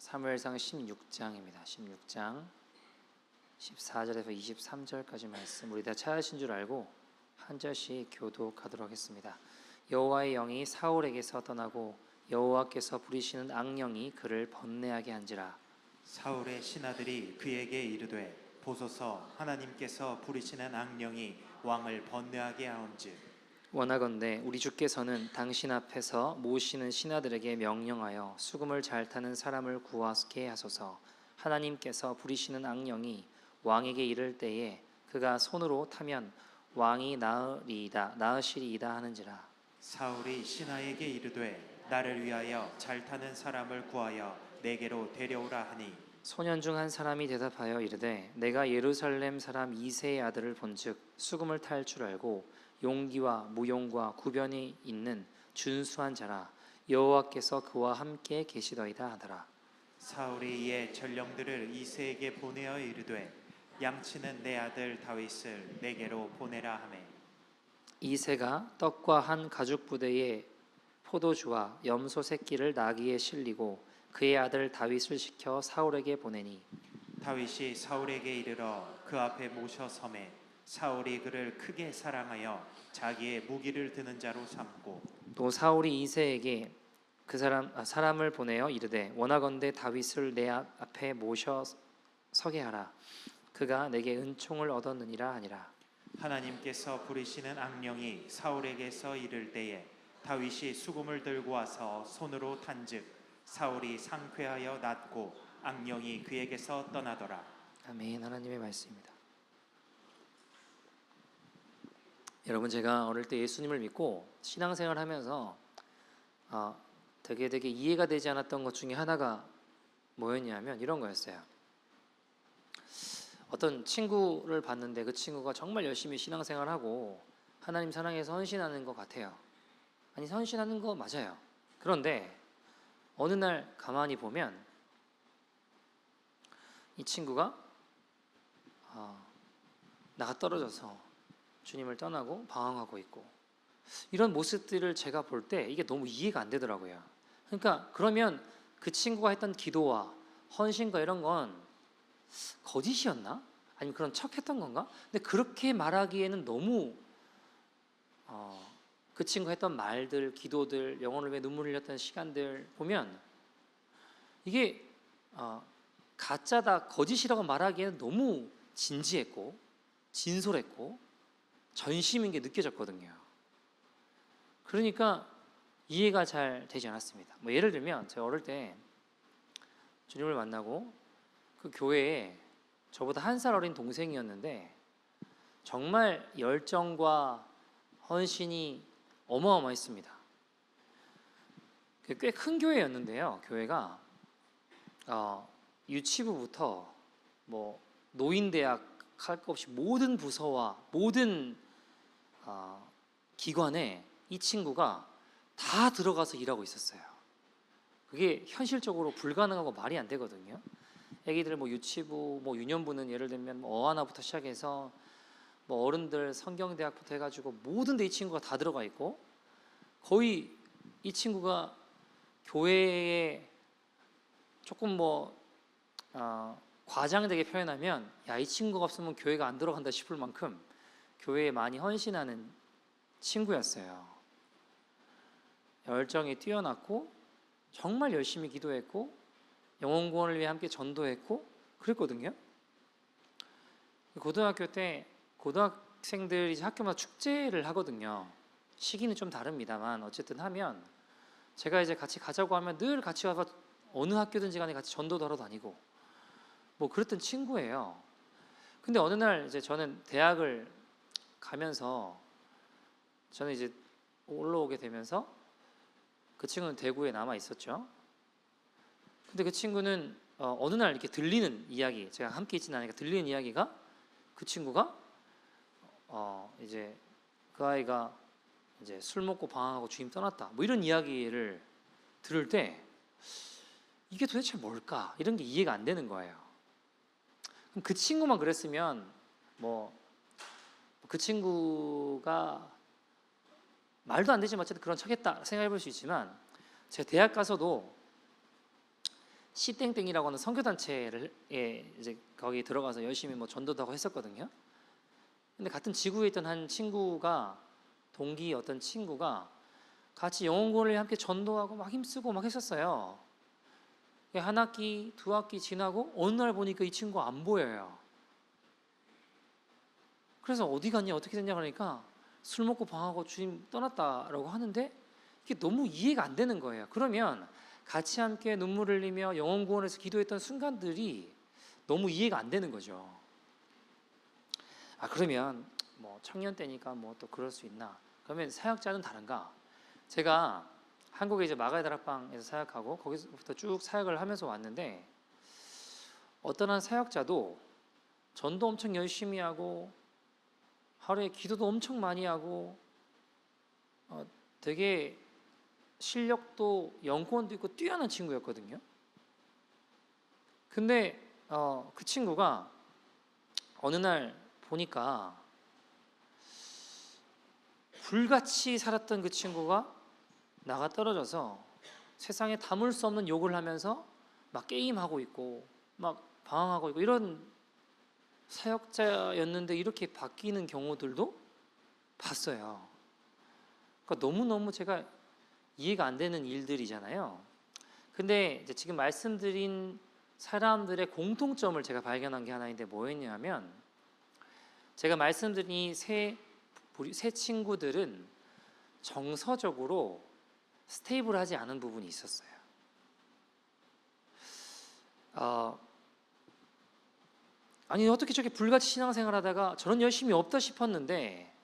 사무엘상 16장입니다. 16장 14절에서 23절까지 말씀 우리 다 찾으신 줄 알고 한 절씩 교독하도록 하겠습니다. 여호와의 영이 사울에게서 떠나고 여호와께서 부리시는 악령이 그를 번뇌하게 한지라. 사울의 신하들이 그에게 이르되 보소서 하나님께서 부리시는 악령이 왕을 번뇌하게 하온즉 원하건대 우리 주께서는 당신 앞에서 모시는 신하들에게 명령하여 수금을 잘 타는 사람을 구하게 하소서. 하나님께서 부리시는 악령이 왕에게 이를 때에 그가 손으로 타면 왕이 나으시리이다 하는지라. 사울이 신하에게 이르되 나를 위하여 잘 타는 사람을 구하여 내게로 데려오라 하니 소년 중 한 사람이 대답하여 이르되 내가 예루살렘 사람 이새의 아들을 본즉 수금을 탈 줄 알고 용기와 무용과 구변이 있는 준수한 자라. 여호와께서 그와 함께 계시더이다 하더라. 사울이 이에 전령들을 이새에게 보내어 이르되 양치는 내 아들 다윗을 내게로 보내라 하매 이새가 떡과 한 가죽 부대에 포도주와 염소 새끼를 나귀에 실리고 그의 아들 다윗을 시켜 사울에게 보내니 다윗이 사울에게 이르러 그 앞에 모셔 섬에 사울이 그를 크게 사랑하여 자기의 무기를 드는 자로 삼고 또 사울이 이새에게 사람을 보내어 이르되 원하건대 다윗을 내 앞에 모셔 서게 하라. 그가 내게 은총을 얻었느니라 하니라. 하나님께서 부리시는 악령이 사울에게서 이를 때에 다윗이 수금을 들고 와서 손으로 탄즉 사울이 상쾌하여 낫고 악령이 그에게서 떠나더라. 아멘. 하나님의 말씀입니다. 여러분, 제가 어릴 때 예수님을 믿고 신앙생활을 하면서 되게 이해가 되지 않았던 것 중에 하나가 뭐였냐면 이런 거였어요. 어떤 친구를 봤는데 그 친구가 정말 열심히 신앙생활을 하고 하나님 사랑해서 헌신하는 것 같아요. 아니, 헌신하는 거 맞아요. 그런데 어느 날 가만히 보면 이 친구가 나가 떨어져서 주님을 떠나고 방황하고 있고 이런 모습들을 제가 볼 때 이게 너무 이해가 안 되더라고요. 그러니까 그러면 그 친구가 했던 기도와 헌신과 이런 건 거짓이었나? 아니면 그런 척했던 건가? 근데 그렇게 말하기에는 너무 그 친구가 했던 말들, 기도들, 영혼을 위해 눈물 흘렸던 시간들 보면 이게 가짜다, 거짓이라고 말하기에는 너무 진지했고 진솔했고 전심인 게 느껴졌거든요. 그러니까 이해가 잘 되지 않았습니다. 뭐 예를 들면 제가 어릴 때 주님을 만나고 그 교회에 저보다 한 살 어린 동생이었는데 정말 열정과 헌신이 어마어마했습니다. 꽤 큰 교회였는데요. 교회가 유치부부터 뭐 노인대학 할 것 없이 모든 부서와 모든 기관에 이 친구가 다 들어가서 일하고 있었어요. 그게 현실적으로 불가능하고 말이 안 되거든요. 애기들 뭐 유치부, 뭐 유년부는 예를 들면 뭐 어하나부터 시작해서 뭐 어른들 성경대학부터 해가지고 모든 데 이 친구가 다 들어가 있고 거의 이 친구가 교회에 조금 과장되게 표현하면 이 친구가 없으면 교회가 안 들어간다 싶을 만큼 교회에 많이 헌신하는 친구였어요. 열정이 뛰어났고 정말 열심히 기도했고 영혼 구원을 위해 함께 전도했고 그랬거든요. 고등학교 때 고등학생들이 이제 학교마다 축제를 하거든요. 시기는 좀 다릅니다만 어쨌든 하면 제가 이제 같이 가자고 하면 늘 같이 와서 어느 학교든지 간에 같이 전도도 하러 다니고 뭐 그랬던 친구예요. 근데 어느 날 이제 저는 대학을 가면서 저는 이제 올라오게 되면서 그 친구는 대구에 남아 있었죠. 근데 그 친구는 어느 날 이렇게 들리는 이야기, 제가 함께 있지는 않으니까 들리는 이야기가 그 친구가 이제 그 아이가 이제 술 먹고 방황하고 주님 떠났다 뭐 이런 이야기를 들을 때 이게 도대체 뭘까 이런 게 이해가 안 되는 거예요. 그럼 그 친구만 그랬으면 뭐 그 친구가 말도 안 되지만 어쨌든 그런 척했다 생각해 볼 수 있지만 제가 대학 가서도 C땡땡이라고 하는 선교단체를 이제 거기 들어가서 열심히 뭐 전도도 하고 했었거든요. 근데 같은 지구에 있던 한 친구가, 동기 어떤 친구가 같이 영혼고를 함께 전도하고 막 힘쓰고 막 했었어요. 한 학기, 두 학기 지나고 어느 날 보니까 이 친구가 안 보여요. 그래서 어디 갔냐, 어떻게 됐냐 그러니까 술 먹고 방하고 주님 떠났다라고 하는데 이게 너무 이해가 안 되는 거예요. 그러면 같이 함께 눈물 흘리며 영혼 구원에서 기도했던 순간들이 너무 이해가 안 되는 거죠. 그러면 뭐 청년 때니까 뭐 또 그럴 수 있나? 그러면 사역자는 다른가? 제가 한국에 이제 마가의 다락방에서 사역하고 거기서부터 쭉 사역을 하면서 왔는데 어떤 한 사역자도 전도 엄청 열심히 하고 하루에 기도도 엄청 많이 하고 되게 실력도 연구원도 있고 뛰어난 친구였거든요. 근데 그 친구가 어느 날 보니까 불같이 살았던 그 친구가 나가 떨어져서 세상에 담을 수 없는 욕을 하면서 막 게임하고 있고 막 방황하고 있고 이런 사역자였는데 이렇게 바뀌는 경우들도 봤어요. 그러니까 너무너무 제가 이해가 안 되는 일들이잖아요. 근데 이제 지금 말씀드린 사람들의 공통점을 제가 발견한 게 하나인데 뭐였냐면 제가 말씀드린 이 세 친구들은 정서적으로 스테이블하지 않은 부분이 있었어요. 아니 어떻게 저렇게 불같이 신앙생활하다가 저런 열심이 없다 싶었는데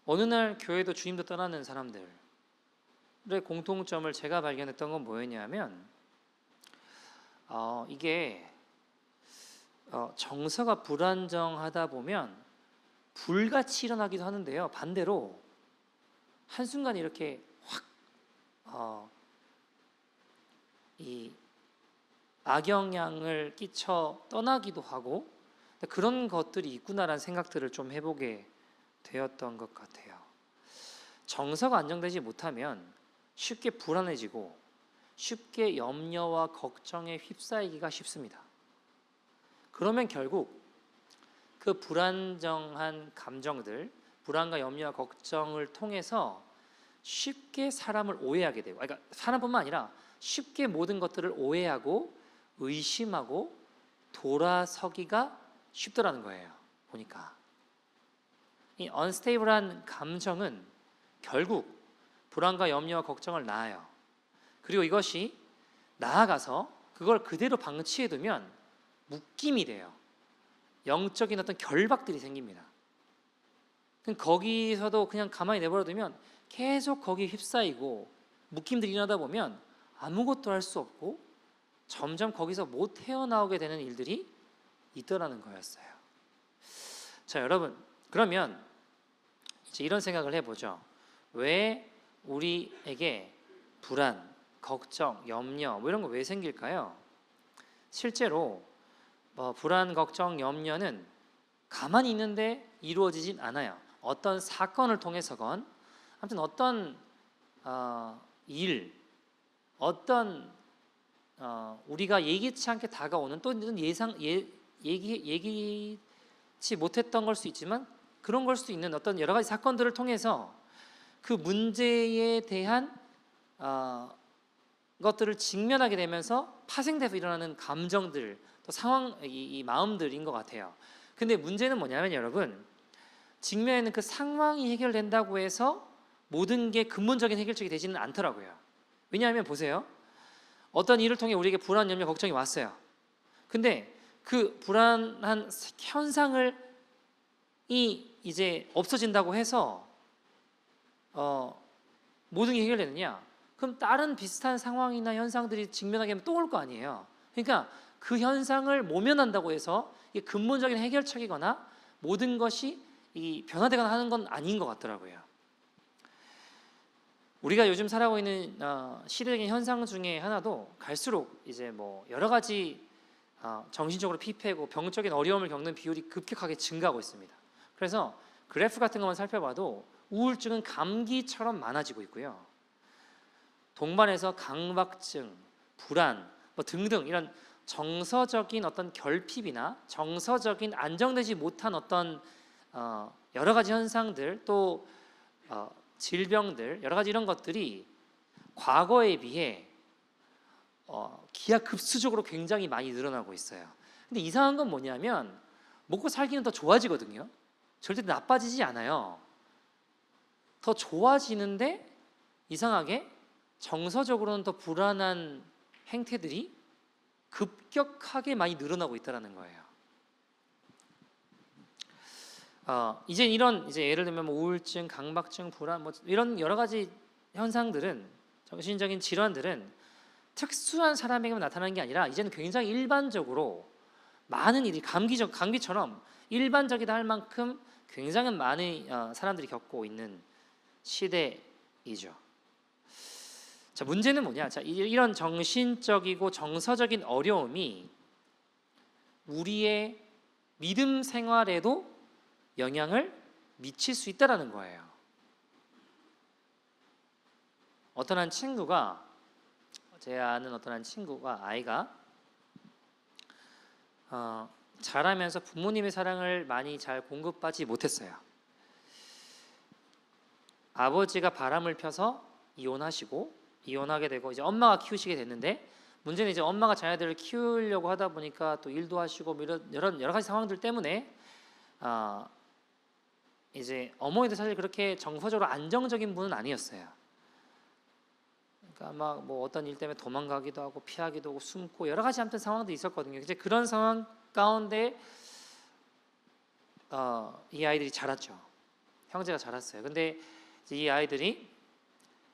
어느 날 교회도 주님도 떠나는 사람들의 공통점을 제가 발견했던 건 뭐였냐면 이게 정서가 불안정하다 보면 불같이 일어나기도 하는데요. 반대로 한순간에 이렇게 확 이 악영향을 끼쳐 떠나기도 하고 그런 것들이 있구나라는 생각들을 좀 해보게 되었던 것 같아요. 정서가 안정되지 못하면 쉽게 불안해지고 쉽게 염려와 걱정에 휩싸이기가 쉽습니다. 그러면 결국 그 불안정한 감정들, 불안과 염려와 걱정을 통해서 쉽게 사람을 오해하게 되고, 그러니까 사람뿐만 아니라 쉽게 모든 것들을 오해하고 의심하고 돌아서기가 쉽더라는 거예요. 보니까 이 언스테이블한 감정은 결국 불안과 염려와 걱정을 낳아요. 그리고 이것이 나아가서 그걸 그대로 방치해두면 묶임이 돼요. 영적인 어떤 결박들이 생깁니다. 거기서도 그냥 가만히 내버려두면 계속 거기에 휩싸이고 묶임들이 일어나다 보면 아무것도 할 수 없고 점점 거기서 못 헤어나오게 되는 일들이 있더라는 거였어요. 자, 여러분, 그러면 이제 이런 생각을 해보죠. 왜 우리에게 불안, 걱정, 염려 뭐 이런 거 왜 생길까요? 실제로 불안, 걱정, 염려는 가만히 있는데 이루어지진 않아요. 어떤 사건을 통해서건 아무튼 어떤 일, 어떤 우리가 예기치 않게 다가오는 또 예기치 못했던 걸 수 있지만 그런 걸 수도 있는 어떤 여러 가지 사건들을 통해서 그 문제에 대한 것들을 직면하게 되면서 파생돼서 일어나는 감정들, 또 상황, 이 마음들인 것 같아요. 근데 문제는 뭐냐면 여러분, 직면에는 그 상황이 해결된다고 해서 모든 게 근본적인 해결책이 되지는 않더라고요. 왜냐하면 보세요. 어떤 일을 통해 우리에게 불안, 염려, 걱정이 왔어요. 근데 그 불안한 현상을 이제 없어진다고 해서 모든 게 해결되느냐? 그럼 다른 비슷한 상황이나 현상들이 직면하게 하면 또 올 거 아니에요. 그러니까 그 현상을 모면한다고 해서 이게 근본적인 해결책이거나 모든 것이 변화되거나 하는 건 아닌 것 같더라고요. 우리가 요즘 살아가고 있는 시대적인 현상 중에 하나도 갈수록 이제 뭐 여러 가지 정신적으로 피폐고 병적인 어려움을 겪는 비율이 급격하게 증가하고 있습니다. 그래서 그래프 같은 것만 살펴봐도 우울증은 감기처럼 많아지고 있고요. 동반해서 강박증, 불안, 뭐 등등 이런 정서적인 어떤 결핍이나 정서적인 안정되지 못한 어떤 여러 가지 현상들 또 질병들 여러 가지 이런 것들이 과거에 비해 기하급수적으로 굉장히 많이 늘어나고 있어요. 근데 이상한 건 뭐냐면 먹고 살기는 더 좋아지거든요. 절대 나빠지지 않아요. 더 좋아지는데 이상하게 정서적으로는 더 불안한 행태들이 급격하게 많이 늘어나고 있다는 거예요. 이제 이런 이제 예를 들면 뭐 우울증, 강박증, 불안 뭐 이런 여러 가지 현상들은 정신적인 질환들은 특수한 사람에게만 나타나는 게 아니라 이제는 굉장히 일반적으로 많은 일이 감기처럼 일반적이다 할 만큼 굉장히 많은 사람들이 겪고 있는 시대이죠. 자, 문제는 뭐냐? 자, 이런 정신적이고 정서적인 어려움이 우리의 믿음 생활에도 영향을 미칠 수 있다라는 거예요. 어떤 한 친구가 제 아는 어떤 한 친구가 아이가 자라면서 부모님의 사랑을 많이 잘 공급받지 못했어요. 아버지가 바람을 펴서 이혼하게 되고 이제 엄마가 키우시게 됐는데 문제는 이제 엄마가 자녀들을 키우려고 하다 보니까 또 일도 하시고 뭐 이런 여러 가지 상황들 때문에 이제 어머니도 사실 그렇게 정서적으로 안정적인 분은 아니었어요. 그러니까 막 뭐 어떤 일 때문에 도망가기도 하고 피하기도 하고 숨고 여러 가지 아무튼 상황도 있었거든요. 이제 그런 상황 가운데 이 아이들이 자랐죠. 형제가 자랐어요. 근데 이제 이 아이들이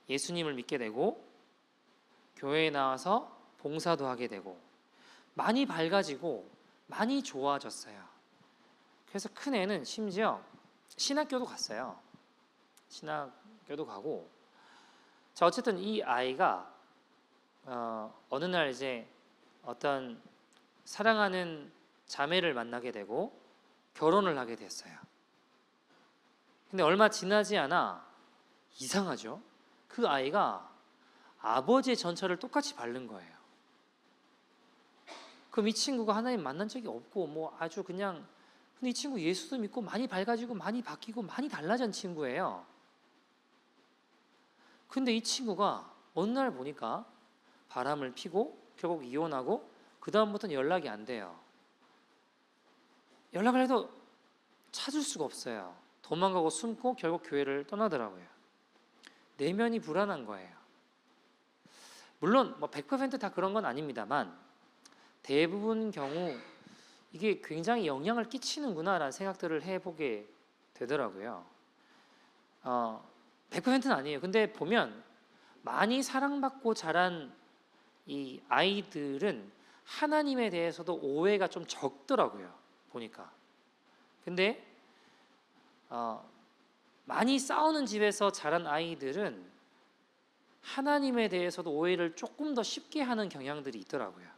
예수님을 믿게 되고 교회에 나와서 봉사도 하게 되고 많이 밝아지고 많이 좋아졌어요. 그래서 큰 애는 심지어 신학교도 갔어요. 신학교도 가고 자 어쨌든 이 아이가 어느 날 이제 어떤 사랑하는 자매를 만나게 되고 결혼을 하게 됐어요. 근데 얼마 지나지 않아 이상하죠. 그 아이가 아버지의 전처를 똑같이 바른 거예요. 그럼 이 친구가 하나님 만난 적이 없고 뭐 아주 그냥 근데 이 친구 예수도 믿고 많이 밝아지고 많이 바뀌고 많이 달라진 친구예요. 근데 이 친구가 어느 날 보니까 바람을 피고 결국 이혼하고 그 다음부터는 연락이 안 돼요. 연락을 해도 찾을 수가 없어요. 도망가고 숨고 결국 교회를 떠나더라고요. 내면이 불안한 거예요. 물론 뭐 100%다 그런 건 아닙니다만 대부분 경우 이게 굉장히 영향을 끼치는구나라는 생각들을 해보게 되더라고요. 100%는 아니에요. 근데 보면 많이 사랑받고 자란 이 아이들은 하나님에 대해서도 오해가 좀 적더라고요. 보니까. 근데 많이 싸우는 집에서 자란 아이들은 하나님에 대해서도 오해를 조금 더 쉽게 하는 경향들이 있더라고요.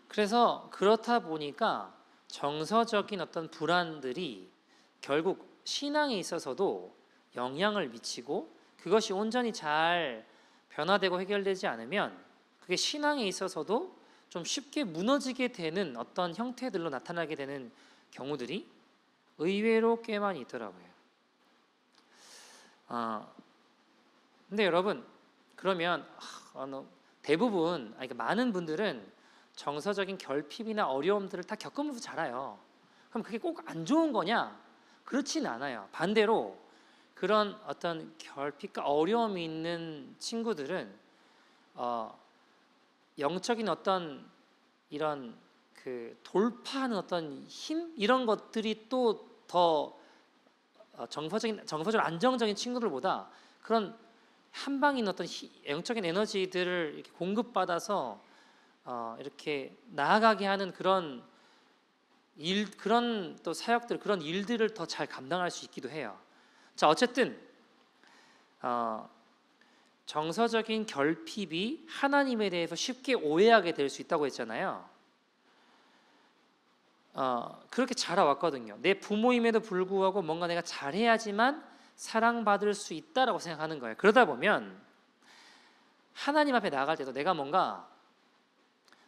그래서 그렇다 보니까 정서적인 어떤 불안들이 결국 신앙에 있어서도 영향을 미치고 그것이 온전히 잘 변화되고 해결되지 않으면 그게 신앙에 있어서도 좀 쉽게 무너지게 되는 어떤 형태들로 나타나게 되는 경우들이 의외로 꽤 많이 있더라고요. 근데 여러분 그러면 대부분 그러니까 많은 분들은 정서적인 결핍이나 어려움들을 다 겪으면서 자라요. 그럼 그게 꼭 안 좋은 거냐? 그렇진 않아요. 반대로 그런 어떤 결핍과 어려움이 있는 친구들은 영적인 어떤 이런 그 돌파하는 어떤 힘 이런 것들이 또 더 정서적으로 안정적인 친구들보다 그런 한방인 어떤 영적인 에너지들을 이렇게 공급받아서 이렇게 나아가게 하는 그런 그런 또 사역들 그런 일들을 더 잘 감당할 수 있기도 해요. 자 어쨌든 정서적인 결핍이 하나님에 대해서 쉽게 오해하게 될 수 있다고 했잖아요. 그렇게 자라왔거든요. 내 부모임에도 불구하고 뭔가 내가 잘해야지만 사랑받을 수 있다라고 생각하는 거예요. 그러다 보면 하나님 앞에 나아갈 때도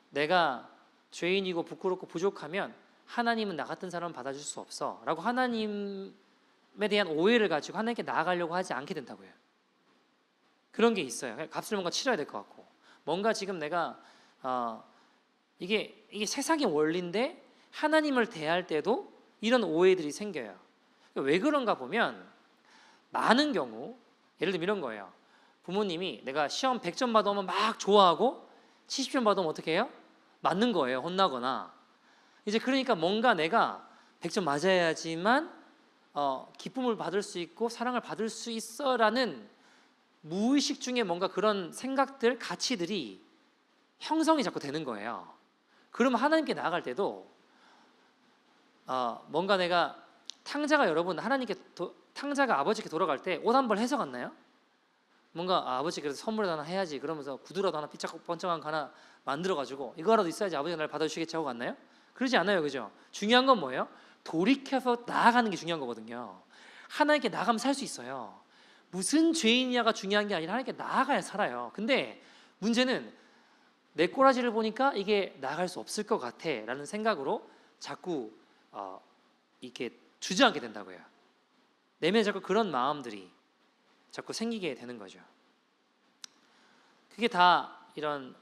내가 죄인이고 부끄럽고 부족하면 하나님은 나 같은 사람을 받아줄 수 없어 라고 하나님에 대한 오해를 가지고 하나님께 나아가려고 하지 않게 된다고요. 그런 게 있어요. 값을 뭔가 치러야 될 것 같고, 뭔가 지금 내가 이게 세상의 원리인데 하나님을 대할 때도 이런 오해들이 생겨요. 왜 그런가 보면 많은 경우 예를 들면 이런 거예요. 부모님이 내가 시험 100점 받으면 막 좋아하고 70점 받으면 어떻게 해요? 맞는 거예요. 혼나거나. 이제 그러니까 뭔가 내가 100점 맞아야지만 기쁨을 받을 수 있고 사랑을 받을 수 있어라는 무의식 중에 뭔가 그런 생각들, 가치들이 형성이 자꾸 되는 거예요. 그러면 하나님께 나아갈 때도 뭔가 내가 탕자가 여러분 탕자가 아버지께 돌아갈 때 옷 한 벌 해서 갔나요? 뭔가 아버지 그래도 선물 하나 해야지 그러면서 구두라도 하나 삐쩍번쩍한 거 하나 만들어가지고 이거라도 있어야지 아버지가 날 받아주시겠지 하고 갔나요? 그러지 않아요, 그죠? 중요한 건 뭐예요? 돌이켜서 나아가는 게 중요한 거거든요. 하나님께 나가면 살 수 있어요. 무슨 죄인이냐가 중요한 게 아니라 하나님께 나아가야 살아요. 근데 문제는 내 꼬라지를 보니까 이게 나아갈 수 없을 것 같아 라는 생각으로 자꾸 이렇게 주저앉게 된다고요. 내면에 자꾸 그런 마음들이 자꾸 생기게 되는 거죠. 그게 다 이런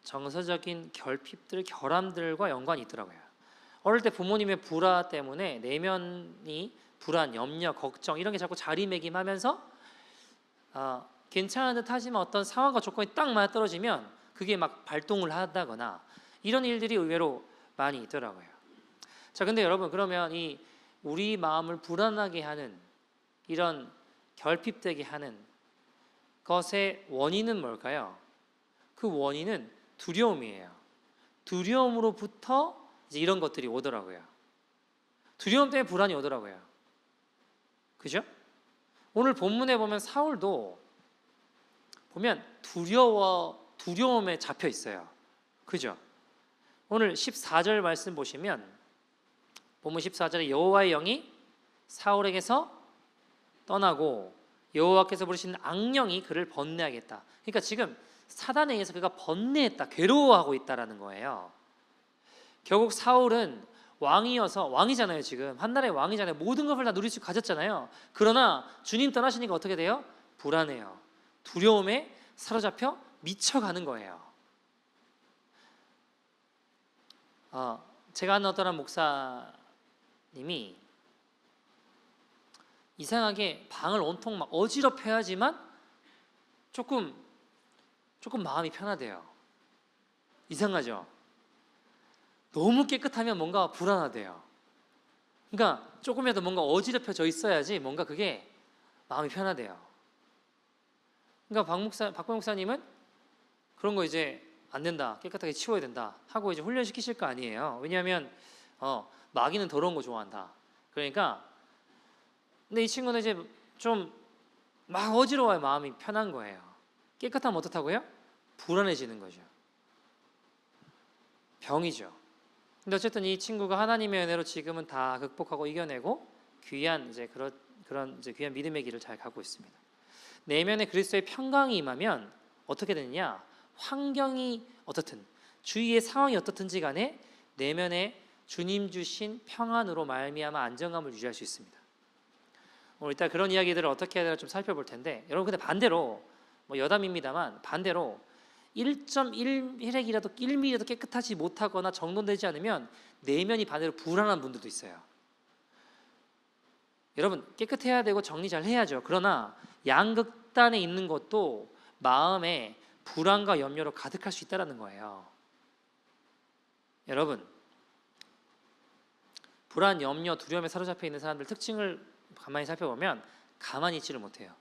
정서적인 결핍들, 결함들과 연관이 있더라고요. 어릴 때 부모님의 불화 때문에 내면이 불안, 염려, 걱정 이런 게 자꾸 자리매김하면서 괜찮은 듯 하지만 어떤 상황과 조건이 딱 맞아떨어지면 그게 막 발동을 한다거나 이런 일들이 의외로 많이 있더라고요. 자, 근데 여러분 그러면 이 우리 마음을 불안하게 하는 이런 결핍되게 하는 것의 원인은 뭘까요? 그 원인은 두려움이에요. 두려움으로부터 이제 이런 것들이 오더라고요. 두려움 때문에 불안이 오더라고요. 그죠? 오늘 본문에 보면 사울도 보면 두려움에 잡혀 있어요. 그죠? 오늘 14절 말씀 보시면 본문 14절에 여호와의 영이 사울에게서 떠나고 여호와께서 부르시는 악령이 그를 번뇌하겠다. 그러니까 지금 사단에 의해서 그가 번뇌했다, 괴로워하고 있다라는 거예요. 결국 사울은 왕이잖아요. 지금 한 나라의 왕이잖아요. 모든 것을 다 누릴 수 가졌잖아요. 그러나 주님 떠나시니까 어떻게 돼요? 불안해요. 두려움에 사로잡혀 미쳐가는 거예요. 제가 아는 어떤 목사님이 이상하게 방을 온통 막 어지럽혀야지만 조금 마음이 편하대요. 이상하죠? 너무 깨끗하면 뭔가 불안하대요. 그러니까 조금이라도 뭔가 어지럽혀져 있어야지 뭔가 그게 마음이 편하대요. 그러니까 박 목사님은 그런 거 이제 안 된다, 깨끗하게 치워야 된다 하고 이제 훈련시키실 거 아니에요. 왜냐하면 마귀는 더러운 거 좋아한다. 그러니까 근데 이 친구는 이제 좀 막 어지러워야 마음이 편한 거예요. 깨끗하면 어떻다고요? 불안해지는 거죠. 병이죠. 근데 어쨌든 이 친구가 하나님의 은혜로 지금은 다 극복하고 이겨내고 귀한 이제 그런 이제 귀한 믿음의 길을 잘 가고 있습니다. 내면에 그리스도의 평강이 임하면 어떻게 되느냐? 환경이 어떻든 주위의 상황이 어떻든지 간에 내면에 주님 주신 평안으로 말미암아 안정감을 유지할 수 있습니다. 오늘 이따 그런 이야기들을 어떻게 해야 되나 좀 살펴볼 텐데 여러분 근데 반대로 여담입니다만 반대로 1.1획이라도 1mm라도 깨끗하지 못하거나 정돈되지 않으면 내면이 반대로 불안한 분들도 있어요. 여러분 깨끗해야 되고 정리 잘 해야죠. 그러나 양극단에 있는 것도 마음에 불안과 염려로 가득할 수 있다는 거예요. 여러분 불안, 염려, 두려움에 사로잡혀 있는 사람들 특징을 가만히 살펴보면 가만히 있지를 못해요.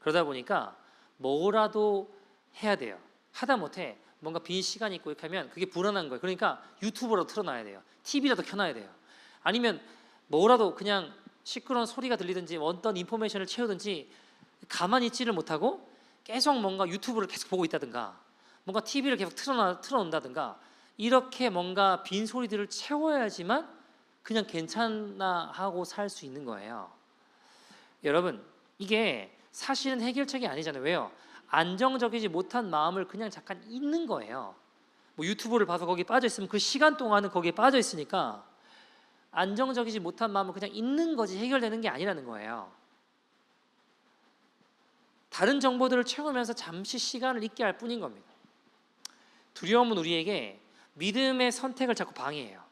그러다 보니까 뭐라도 해야 돼요. 하다 못해 뭔가 빈 시간이 있고 이렇게 하면 그게 불안한 거예요. 그러니까 유튜브라도 틀어놔야 돼요. TV라도 켜놔야 돼요. 아니면 뭐라도 그냥 시끄러운 소리가 들리든지 어떤 인포메이션을 채우든지 가만히 있지를 못하고 계속 뭔가 유튜브를 계속 보고 있다든가 뭔가 TV를 계속 틀어놓는다든가 이렇게 뭔가 빈 소리들을 채워야지만 그냥 괜찮아 하고 살 수 있는 거예요. 여러분 이게 사실은 해결책이 아니잖아요. 왜요? 안정적이지 못한 마음을 그냥 잠깐 있는 거예요. 뭐 유튜브를 봐서 거기에 빠져 있으면 그 시간 동안은 거기에 빠져 있으니까 안정적이지 못한 마음을 그냥 있는 거지 해결되는 게 아니라는 거예요. 다른 정보들을 채우면서 잠시 시간을 있게 할 뿐인 겁니다. 두려움은 우리에게 믿음의 선택을 자꾸 방해해요.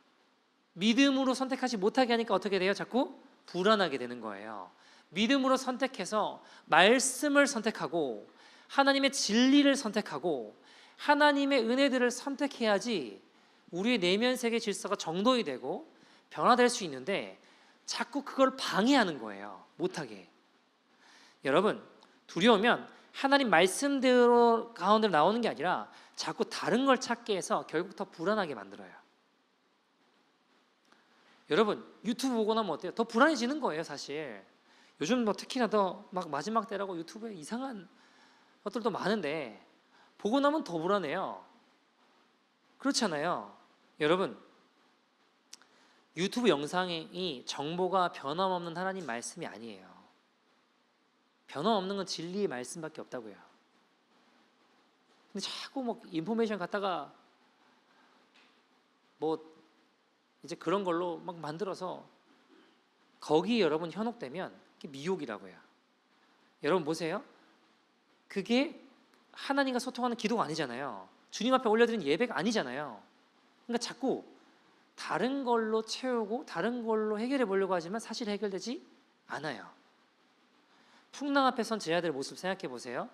믿음으로 선택하지 못하게 하니까 어떻게 돼요? 자꾸 불안하게 되는 거예요. 믿음으로 선택해서 말씀을 선택하고 하나님의 진리를 선택하고 하나님의 은혜들을 선택해야지 우리의 내면 세계 질서가 정돈이 되고 변화될 수 있는데 자꾸 그걸 방해하는 거예요. 못하게. 여러분, 두려우면 하나님 말씀대로 가운데로 나오는 게 아니라 자꾸 다른 걸 찾게 해서 결국 더 불안하게 만들어요. 여러분, 유튜브 보고 나면 어때요? 더 불안해지는 거예요, 사실. 요즘 뭐 특히나 더 막 마지막 때라고 유튜브에 이상한 것들도 많은데 보고 나면 더 불안해요. 그렇잖아요. 여러분, 유튜브 영상이 정보가 변함없는 하나님 말씀이 아니에요. 변함없는 건 진리의 말씀밖에 없다고요. 근데 자꾸 뭐 인포메이션 갖다가 뭐 이제 그런 걸로 막 만들어서 거기에 여러분 현혹되면 그게 미혹이라고요. 여러분 보세요. 그게 하나님과 소통하는 기도가 아니잖아요. 주님 앞에 올려드리는 예배가 아니잖아요. 그러니까 자꾸 다른 걸로 채우고 다른 걸로 해결해 보려고 하지만 사실 해결되지 않아요. 풍랑 앞에 선 제자들의 모습 생각해 보세요.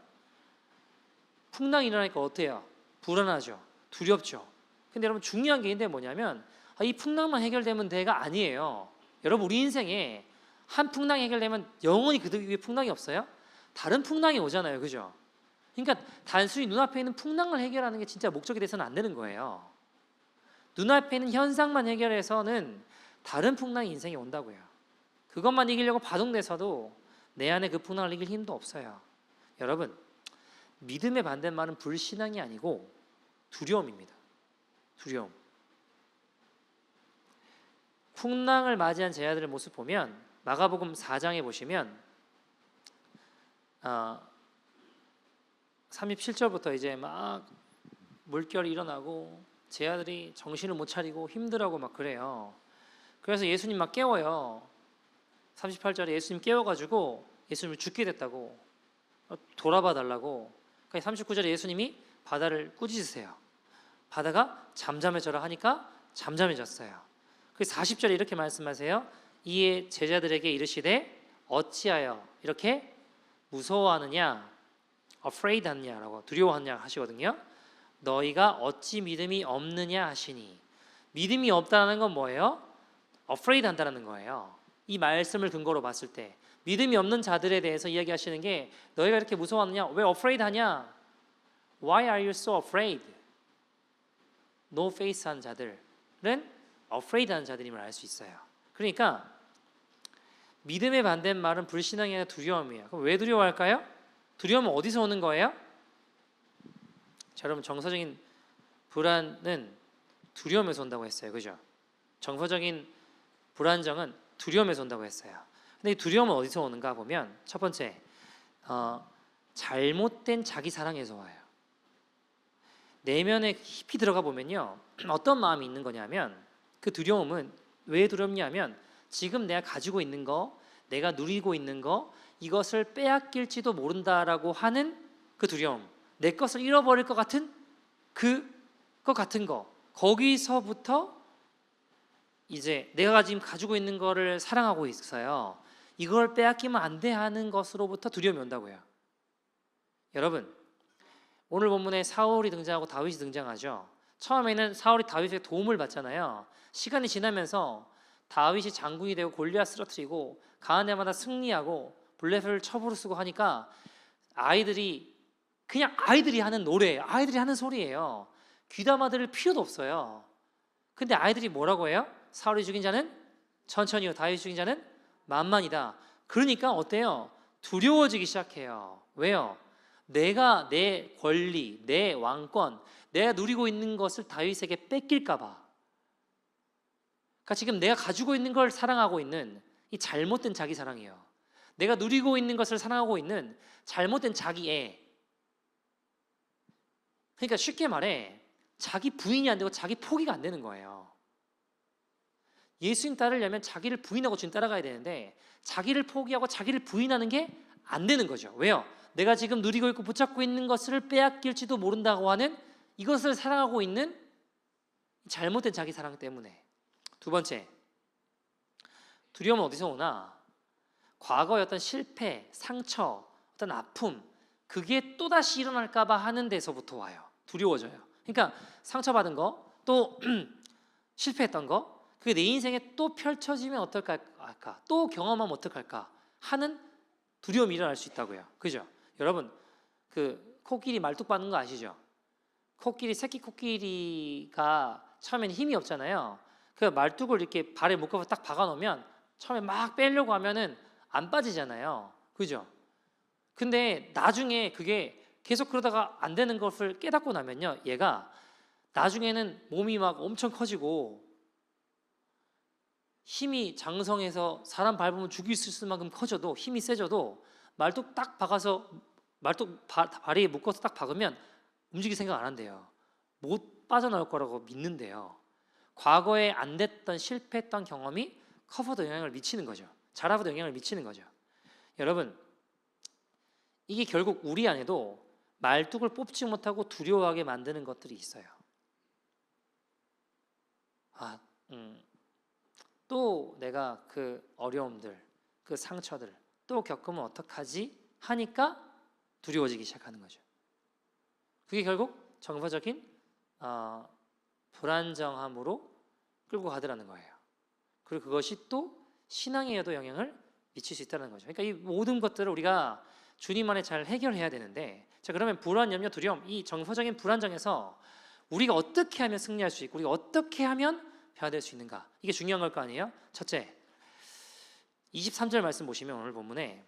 풍랑이 일어나니까 어때요? 불안하죠. 두렵죠. 근데 여러분 중요한 게 있는데 뭐냐면 이 풍랑만 해결되면 돼가 아니에요. 여러분 우리 인생에 한 풍랑이 해결되면 영원히 그 위에 풍랑이 없어요? 다른 풍랑이 오잖아요. 그죠? 그러니까 단순히 눈앞에 있는 풍랑을 해결하는 게 진짜 목적이 돼서는 안 되는 거예요. 눈앞에 있는 현상만 해결해서는 다른 풍랑이 인생에 온다고요. 그것만 이기려고 바둥대서도 내 안에 그 풍랑을 이길 힘도 없어요. 여러분, 믿음의 반대말은 불신앙이 아니고 두려움입니다. 두려움. 풍랑을 맞이한 제자들의 모습 보면 마가복음 4장에 보시면 37절부터 이제 막 물결이 일어나고 제자들이 정신을 못 차리고 힘들어하고 막 그래요. 그래서 예수님 막 깨워요. 38절에 예수님 깨워가지고 예수님을 죽게 됐다고 돌아봐 달라고. 그러니까 39절에 예수님이 바다를 꾸짖으세요. 바다가 잠잠해져라 하니까 잠잠해졌어요. 그 40절에 이렇게 말씀하세요. 이에 제자들에게 이르시되 어찌하여 이렇게 무서워하느냐, afraid 하느냐라고 두려워하느냐 하시거든요. 너희가 어찌 믿음이 없느냐 하시니. 믿음이 없다는 건 뭐예요? afraid 한다는 거예요. 이 말씀을 근거로 봤을 때 믿음이 없는 자들에 대해서 이야기하시는 게 너희가 이렇게 무서워하느냐? 왜 afraid 하냐? Why are you so afraid? No faith 한 자들은 afraid 하는 자들임을 알 수 있어요. 그러니까 믿음의 반대말은 불신앙이 아니라 두려움이에요. 그럼 왜 두려워할까요? 두려움은 어디서 오는 거예요? 자, 여러분 정서적인 불안은 두려움에서 온다고 했어요. 그죠? 정서적인 불안정은 두려움에서 온다고 했어요. 근데 이 두려움은 어디서 오는가 보면 첫 번째 잘못된 자기 사랑에서 와요. 내면에 깊이 들어가 보면요. 어떤 마음이 있는 거냐면 그 두려움은 왜 두렵냐면 지금 내가 가지고 있는 거, 내가 누리고 있는 거 이것을 빼앗길지도 모른다라고 하는 그 두려움, 내 것을 잃어버릴 것 같은 그것 같은 거, 거기서부터 이제 내가 지금 가지고 있는 거를 사랑하고 있어요. 이걸 빼앗기면 안 돼 하는 것으로부터 두려움이 온다고요. 여러분, 오늘 본문에 사울이 등장하고 다윗이 등장하죠. 처음에는 사울이 다윗에게 도움을 받잖아요. 시간이 지나면서 다윗이 장군이 되고 골리앗 쓰러뜨리고 가는 데마다 승리하고 블레셋을 쳐부르쓰고 하니까 아이들이 그냥 아이들이 하는 노래, 아이들이 하는 소리예요. 귀담아 들을 필요도 없어요. 근데 아이들이 뭐라고 해요? 사울이 죽인 자는 천천히요, 다윗이 죽인 자는 만만이다. 그러니까 어때요? 두려워지기 시작해요. 왜요? 내가 내 권리, 내 왕권, 내가 누리고 있는 것을 다윗에게 뺏길까 봐. 그러니까 지금 내가 가지고 있는 걸 사랑하고 있는 이 잘못된 자기 사랑이에요. 내가 누리고 있는 것을 사랑하고 있는 잘못된 자기 애. 그러니까 쉽게 말해 자기 부인이 안 되고 자기 포기가 안 되는 거예요. 예수님 따르려면 자기를 부인하고 주님 따라가야 되는데 자기를 포기하고 자기를 부인하는 게 안 되는 거죠. 왜요? 내가 지금 누리고 있고 붙잡고 있는 것을 빼앗길지도 모른다고 하는 이것을 사랑하고 있는 잘못된 자기 사랑 때문에. 두 번째, 두려움은 어디서 오나? 과거의 어떤 실패, 상처, 어떤 아픔, 그게 또다시 일어날까 봐 하는 데서부터 와요. 두려워져요. 그러니까 상처받은 거, 또 실패했던 거, 그게 내 인생에 또 펼쳐지면 어떨까, 또 경험하면 어떡할까 하는 두려움이 일어날 수 있다고요. 그죠? 여러분, 그 코끼리 말뚝 받는 거 아시죠? 코끼리, 새끼 코끼리가 처음엔 힘이 없잖아요. 그 말뚝을 이렇게 발에 묶어서 딱 박아놓으면 처음에 막 빼려고 하면은 안 빠지잖아요. 그죠? 근데 나중에 그게 계속 그러다가 안 되는 것을 깨닫고 나면요, 얘가 나중에는 몸이 막 엄청 커지고 힘이 장성해서 사람 밟으면 죽일 수 있을 만큼 커져도, 힘이 세져도 말뚝 딱 박아서 발에 묶어서 딱 박으면 움직일 생각 안 한대요. 못 빠져나올 거라고 믿는데요. 과거에 안 됐던 실패했던 경험이 커버도 영향을 미치는 거죠. 자라고도 영향을 미치는 거죠. 여러분, 이게 결국 우리 안에도 말뚝을 뽑지 못하고 두려워하게 만드는 것들이 있어요. 또 내가 그 어려움들, 그 상처들 또 겪으면 어떡하지 하니까 두려워지기 시작하는 거죠. 그게 결국 정서적인 불안정함으로 끌고 가더라는 거예요. 그리고 그것이 또 신앙에도 영향을 미칠 수 있다는 거죠. 그러니까 이 모든 것들을 우리가 주님 안에 잘 해결해야 되는데, 자, 그러면 불안, 염려, 두려움, 이 정서적인 불안정에서 우리가 어떻게 하면 승리할 수 있고 우리가 어떻게 하면 변화될 수 있는가, 이게 중요한 걸 거 아니에요? 첫째, 23절 말씀 보시면 오늘 본문에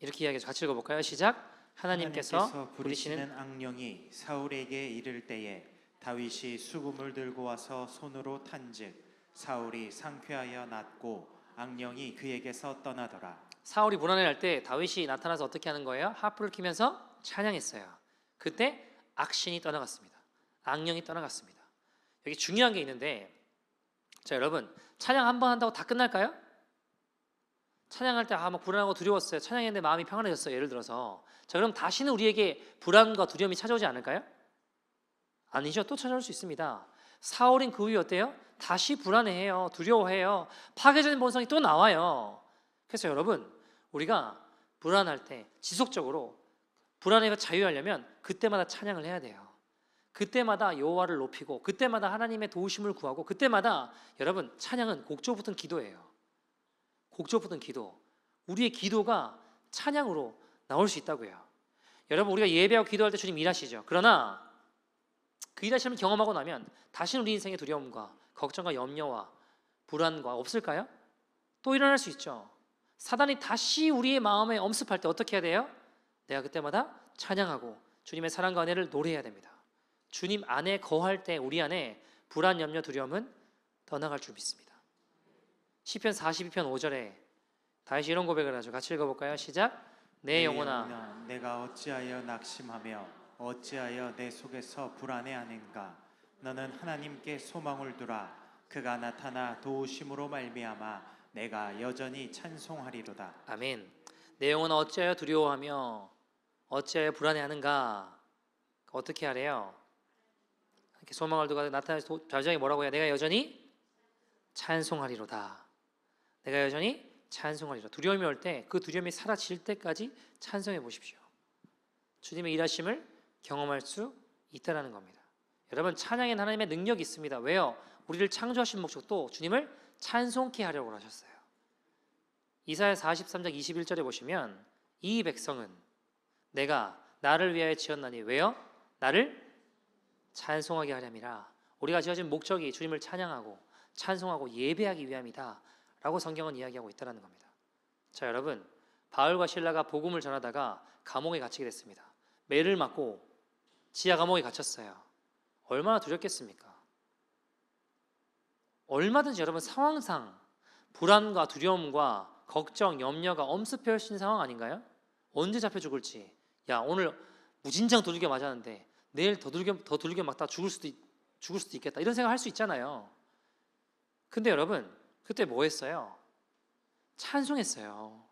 이렇게 이야기해서 같이 읽어볼까요? 시작. 하나님께서 부리시는 악령이 사울에게 이를 때에 다윗이 수금을 들고 와서 손으로 탄즉 사울이 상쾌하여 낫고 악령이 그에게서 떠나더라. 사울이 불안해할 때 다윗이 나타나서 어떻게 하는 거예요? 하프를 키면서 찬양했어요. 그때 악신이 떠나갔습니다. 악령이 떠나갔습니다. 여기 중요한 게 있는데, 자, 여러분, 찬양 한 번 한다고 다 끝날까요? 찬양할 때 막 불안하고 두려웠어요. 찬양했는데 마음이 평안해졌어요. 예를 들어서, 자, 그럼 다시는 우리에게 불안과 두려움이 찾아오지 않을까요? 아니죠. 또 찾아올 수 있습니다. 사울은 그 후에 어때요? 다시 불안해해요. 두려워해요. 파괴적인 본성이 또 나와요. 그래서 여러분, 우리가 불안할 때 지속적으로 불안에서 자유하려면 그때마다 찬양을 해야 돼요. 그때마다 여호와를 높이고, 그때마다 하나님의 도우심을 구하고, 그때마다 여러분, 찬양은 곡조 붙은 기도예요. 곡조 붙은 기도. 우리의 기도가 찬양으로 나올 수 있다고요. 여러분, 우리가 예배하고 기도할 때 주님 일하시죠. 그러나 그 일하심을 경험하고 나면 다시는 우리 인생의 두려움과 걱정과 염려와 불안과 없을까요? 또 일어날 수 있죠. 사단이 다시 우리의 마음에 엄습할 때 어떻게 해야 돼요? 내가 그때마다 찬양하고 주님의 사랑과 은혜를 노래해야 됩니다. 주님 안에 거할 때 우리 안에 불안, 염려, 두려움은 떠나갈 줄 믿습니다. 시편 42편 5절에 다윗이 이런 고백을 하죠. 같이 읽어볼까요? 시작. 내 영혼아, 내가 어찌하여 낙심하며 어찌하여 내 속에서 불안해하는가? 너는 하나님께 소망을 두라. 그가 나타나 도우심으로 말미암아 내가 여전히 찬송하리로다. 아멘. 내 영혼아, 어찌하여 두려워하며 어찌하여 불안해하는가? 어떻게 하래요? 이렇게 소망을 두고 나타나서 좌장이 뭐라고 해요? 내가 여전히 찬송하리로다. 내가 여전히 찬송하리로다. 두려움이 올 때 그 두려움이 사라질 때까지 찬송해 보십시오. 주님의 일하심을 경험할 수 있다라는 겁니다. 여러분, 찬양에는 하나님의 능력이 있습니다. 왜요? 우리를 창조하신 목적도 주님을 찬송케 하려고 하셨어요. 이사야 43장 21절에 보시면 이 백성은 내가 나를 위하여 지었나니 왜요? 나를 찬송하게 하렴이라. 우리가 지어진 목적이 주님을 찬양하고 찬송하고 예배하기 위함이다 라고 성경은 이야기하고 있다는 겁니다. 자, 여러분, 바울과 실라가 복음을 전하다가 감옥에 갇히게 됐습니다. 매를 맞고 지하 감옥에 갇혔어요. 얼마나 두렵겠습니까? 얼마든지 여러분 상황상 불안과 두려움과 걱정, 염려가 엄습해 오신 상황 아닌가요? 언제 잡혀 죽을지, 야, 오늘 무진장 두들겨 맞았는데 내일 더 두들겨 맞다 죽을 수도 있겠다 이런 생각 할 수 있잖아요. 근데 여러분 그때 뭐 했어요? 찬송했어요.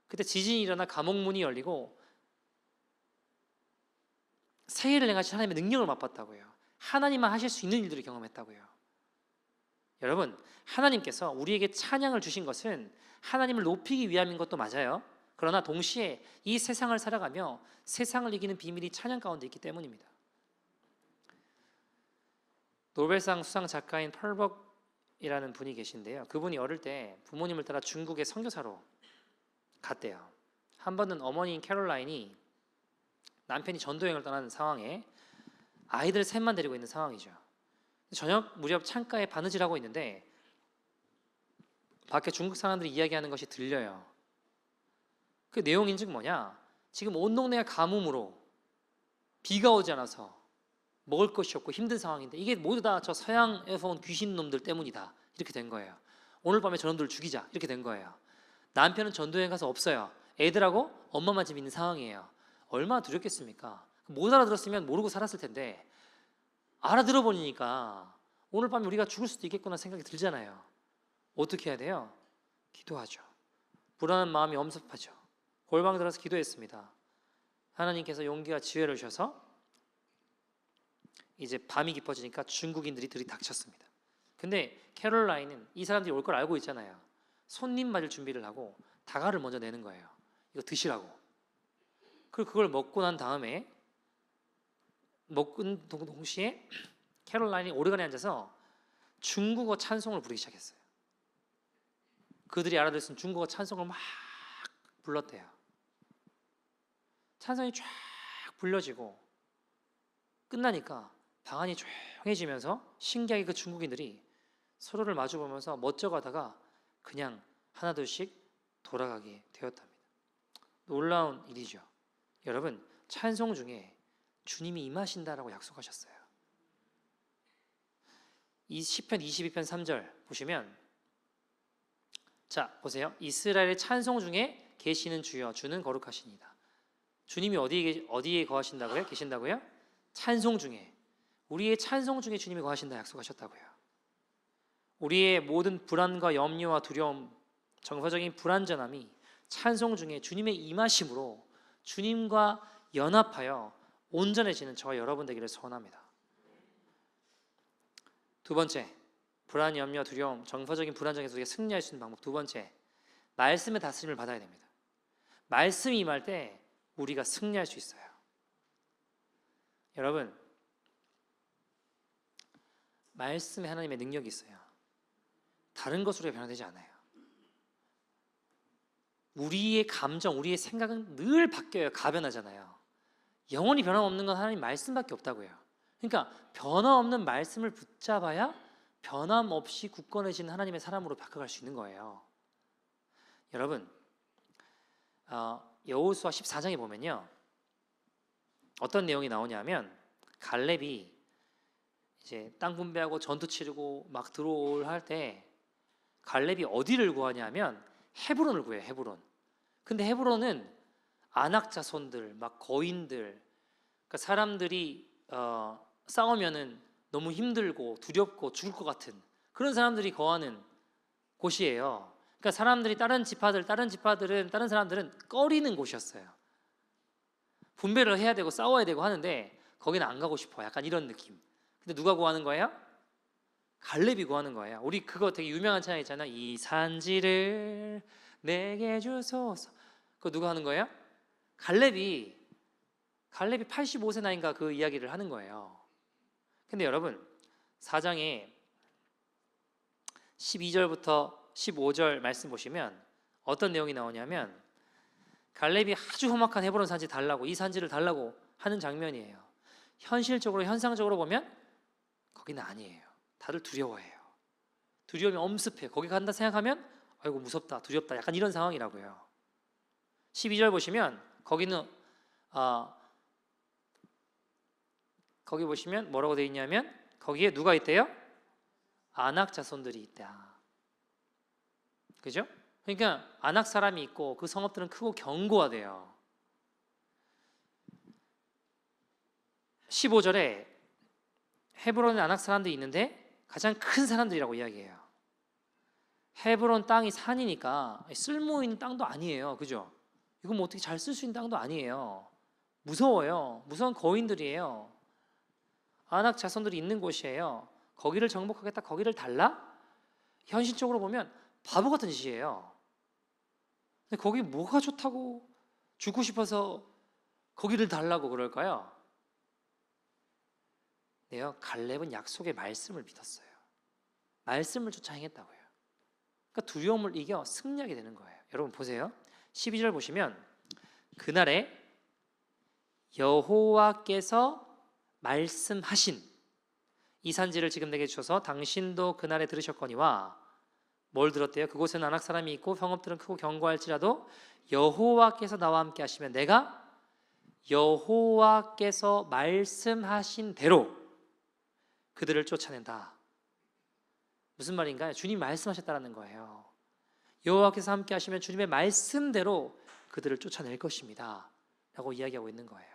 그때 지진이 일어나 감옥 문이 열리고 새해를 행하신 하나님의 능력을 맛봤다고요. 하나님만 하실 수 있는 일들을 경험했다고요. 여러분 하나님께서 우리에게 찬양을 주신 것은 하나님을 높이기 위함인 것도 맞아요. 그러나 동시에 이 세상을 살아가며 세상을 이기는 비밀이 찬양 가운데 있기 때문입니다. 노벨상 수상 작가인 펄벅이라는 분이 계신데요. 그분이 어릴 때 부모님을 따라 중국에 선교사로 갔대요. 한 번은 어머니인 캐롤라인이 남편이 전도여행을 떠나는 상황에 아이들 셋만 데리고 있는 상황이죠. 저녁 무렵 창가에 바느질하고 있는데 밖에 중국 사람들이 이야기하는 것이 들려요. 그 내용인즉 뭐냐? 지금 온 동네가 가뭄으로 비가 오지 않아서 먹을 것이 없고 힘든 상황인데 이게 모두 다 저 서양에서 온 귀신 놈들 때문이다. 이렇게 된 거예요. 오늘 밤에 저놈들을 죽이자. 이렇게 된 거예요. 남편은 전도여행 가서 없어요. 애들하고 엄마만 집에 있는 상황이에요. 얼마나 두렵겠습니까? 못 알아들었으면 모르고 살았을 텐데 알아들어 버리니까 오늘 밤에 우리가 죽을 수도 있겠구나 생각이 들잖아요. 어떻게 해야 돼요? 기도하죠. 불안한 마음이 엄습하죠. 골방 들어서 기도했습니다. 하나님께서 용기와 지혜를 주셔서 이제 밤이 깊어지니까 중국인들이 들이닥쳤습니다. 근데 캐롤라인은 이 사람들이 올 걸 알고 있잖아요. 손님 맞을 준비를 하고 다가를 먼저 내는 거예요. 이거 드시라고. 그리고 그걸 먹고 난 다음에 먹은 동시에 캐롤라인이 오르간에 앉아서 중국어 찬송을 부르기 시작했어요. 그들이 알아들 수 있는 중국어 찬송을 막 불렀대요. 찬송이 쫙 불려지고 끝나니까 방안이 조용해지면서 신기하게 그 중국인들이 서로를 마주보면서 멋져가다가 그냥 하나둘씩 돌아가게 되었답니다. 놀라운 일이죠. 여러분 찬송 중에 주님이 임하신다라고 약속하셨어요. 이 시편 22편 3절 보시면 자 보세요. 이스라엘의 찬송 중에 계시는 주여 주는 거룩하시니다. 주님이 어디에 거하신다고요? 계신다고요? 찬송 중에. 우리의 찬송 중에 주님이 거하신다 약속하셨다고요. 우리의 모든 불안과 염려와 두려움, 정서적인 불안전함이 찬송 중에 주님의 임하심으로 주님과 연합하여 온전해지는 저와 여러분 되기를 소원합니다. 두 번째, 불안, 염려, 두려움, 정서적인 불안정에서 우리가 승리할 수 있는 방법. 두 번째, 말씀의 다스림을 받아야 됩니다. 말씀이 임할 때 우리가 승리할 수 있어요. 여러분, 말씀에 하나님의 능력이 있어요. 다른 것으로 변화되지 않아요. 우리의 감정, 우리의 생각은 늘 바뀌어요. 가변하잖아요. 영원히 변함없는 건 하나님 말씀밖에 없다고요. 그러니까 변함없는 말씀을 붙잡아야 변함없이 굳건해진 하나님의 사람으로 바꿔갈 수 있는 거예요. 여러분, 여호수아 14장에 보면요, 어떤 내용이 나오냐면 갈렙이 이제 땅 분배하고 전투 치르고 막 들어올 할 때 갈렙이 어디를 구하냐면 헤브론을 구해요. 헤브론. 근데 헤브론은 아낙 자손들, 막 거인들, 그러니까 사람들이 싸우면은 너무 힘들고 두렵고 죽을 것 같은 그런 사람들이 거하는 곳이에요. 그러니까 사람들이 다른 지파들은 다른 사람들은 꺼리는 곳이었어요. 분배를 해야 되고 싸워야 되고 하는데 거기는 안 가고 싶어. 약간 이런 느낌. 근데 누가 구하는 거예요? 갈렙이 구하는 거예요. 우리 그거 되게 유명한 찬양 있잖아요. 이 산지를 내게 주소서. 그거 누가 하는 거예요? 갈렙이 85세 나이인가 그 이야기를 하는 거예요. 근데 여러분 4장에 12절부터 15절 말씀 보시면 어떤 내용이 나오냐면 갈렙이 아주 험악한 헤브론 산지 달라고, 이 산지를 달라고 하는 장면이에요. 현실적으로 현상적으로 보면 거기는 아니에요. 다들 두려워해요. 두려움이 엄습해요. 거기 간다 생각하면 아이고 무섭다, 두렵다, 약간 이런 상황이라고요. 12절 보시면 거기는 거기 보시면 뭐라고 되어 있냐면 거기에 누가 있대요? 아낙 자손들이 있다. 그죠? 그러니까 아낙 사람이 있고 그 성읍들은 크고 견고하대요. 15절에 헤브론에 아낙 사람들이 있는데 가장 큰 사람들이라고 이야기해요. 헤브론 땅이 산이니까 쓸모 있는 땅도 아니에요. 그죠? 이거 뭐 어떻게 잘 쓸 수 있는 땅도 아니에요. 무서워요. 무서운 거인들이에요. 아낙 자손들이 있는 곳이에요. 거기를 정복하겠다, 거기를 달라? 현실적으로 보면 바보 같은 짓이에요. 근데 거기 뭐가 좋다고 죽고 싶어서 거기를 달라고 그럴까요? 네요. 갈렙은 약속의 말씀을 믿었어요. 말씀을 쫓아 행했다고요. 그러니까 두려움을 이겨 승리하게 되는 거예요. 여러분 보세요. 12절 보시면 그날에 여호와께서 말씀하신 이 산지를 지금 내게 주셔서 당신도 그날에 들으셨거니와 뭘 들었대요? 그곳에는 아낙 사람이 있고 성읍들은 크고 견고할지라도 여호와께서 나와 함께 하시면 내가 여호와께서 말씀하신 대로 그들을 쫓아낸다. 무슨 말인가요? 주님 말씀하셨다는 거예요. 여호와께서 함께 하시면 주님의 말씀대로 그들을 쫓아낼 것입니다 라고 이야기하고 있는 거예요.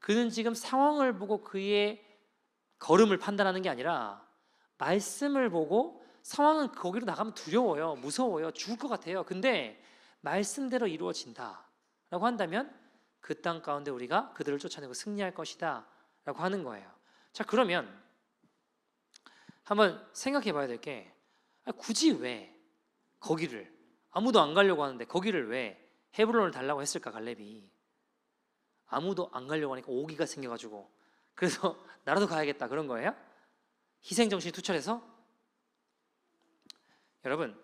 그는 지금 상황을 보고 그의 걸음을 판단하는 게 아니라 말씀을 보고 상황은 거기로 나가면 두려워요. 무서워요. 죽을 것 같아요. 근데 말씀대로 이루어진다 라고 한다면 그 땅 가운데 우리가 그들을 쫓아내고 승리할 것이다 라고 하는 거예요. 자, 그러면 한번 생각해 봐야 될 게 굳이 왜 거기를 아무도 안 가려고 하는데 거기를 왜 헤브론을 달라고 했을까? 갈렙이 아무도 안 가려고 하니까 오기가 생겨가지고 그래서 나라도 가야겠다 그런 거예요? 희생정신이 투철해서? 여러분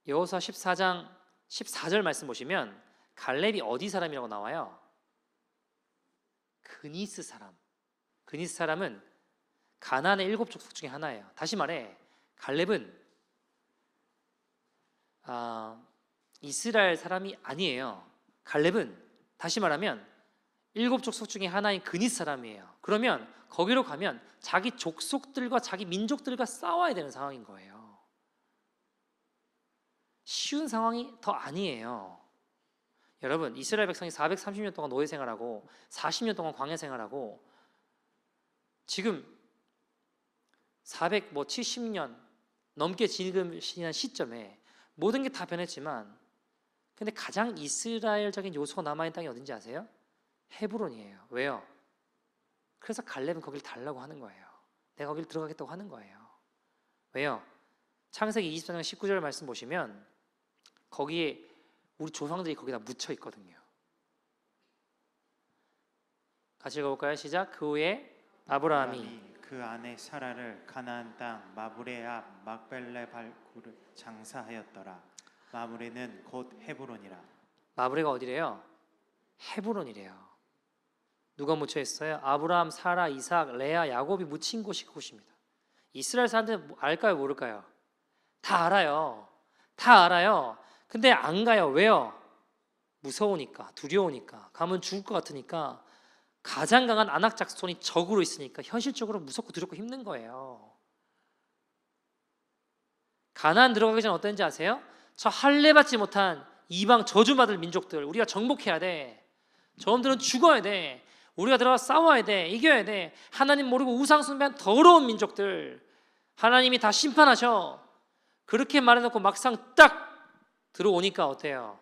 여호수아 14장 14절 말씀 보시면 갈렙이 어디 사람이라고 나와요? 그니스 사람. 그니스 사람은 가나안의 7 족속 중에 하나예요. 다시 말해 갈렙은 이스라엘 사람이 아니에요. 갈렙은 다시 말하면 7 족속 중에 하나인 그니스 사람이에요. 그러면 거기로 가면 자기 족속들과 자기 민족들과 싸워야 되는 상황인 거예요. 쉬운 상황이 더 아니에요. 여러분 이스라엘 백성이 430년 동안 노예 생활하고 40년 동안 광야 생활하고 지금 470년 넘게 지난 시점에 모든 게 다 변했지만 근데 가장 이스라엘적인 요소가 남아있는 땅이 어딘지 아세요? 헤브론이에요. 왜요? 그래서 갈렙은 거길 달라고 하는 거예요. 내가 거길 들어가겠다고 하는 거예요. 왜요? 창세기 24장 19절 말씀 보시면 거기에 우리 조상들이 거기다 묻혀 있거든요. 같이 읽어볼까요? 시작. 그 후에 아브라함이 그 아내 사라를 가나안 땅 마브레 앞 막벨레 발구를 장사하였더라. 마브레는 곧 헤브론이라. 마브레가 어디래요? 헤브론이래요. 누가 묻혀 있어요? 아브라함, 사라, 이삭, 레아, 야곱이 묻힌 곳이 그곳입니다. 이스라엘 사람들은 알까요? 모를까요? 다 알아요. 다 알아요. 근데 안 가요. 왜요? 무서우니까, 두려우니까, 가면 죽을 것 같으니까. 가장 강한 아낙 자손이 적으로 있으니까 현실적으로 무섭고 두렵고 힘든 거예요. 가나안 들어가기 전에 어땠는지 아세요? 저 할례 받지 못한 이방 저주받을 민족들 우리가 정복해야 돼. 저놈들은 죽어야 돼. 우리가 들어가 싸워야 돼. 이겨야 돼. 하나님 모르고 우상 숭배한 더러운 민족들 하나님이 다 심판하셔. 그렇게 말해놓고 막상 딱 들어오니까 어때요?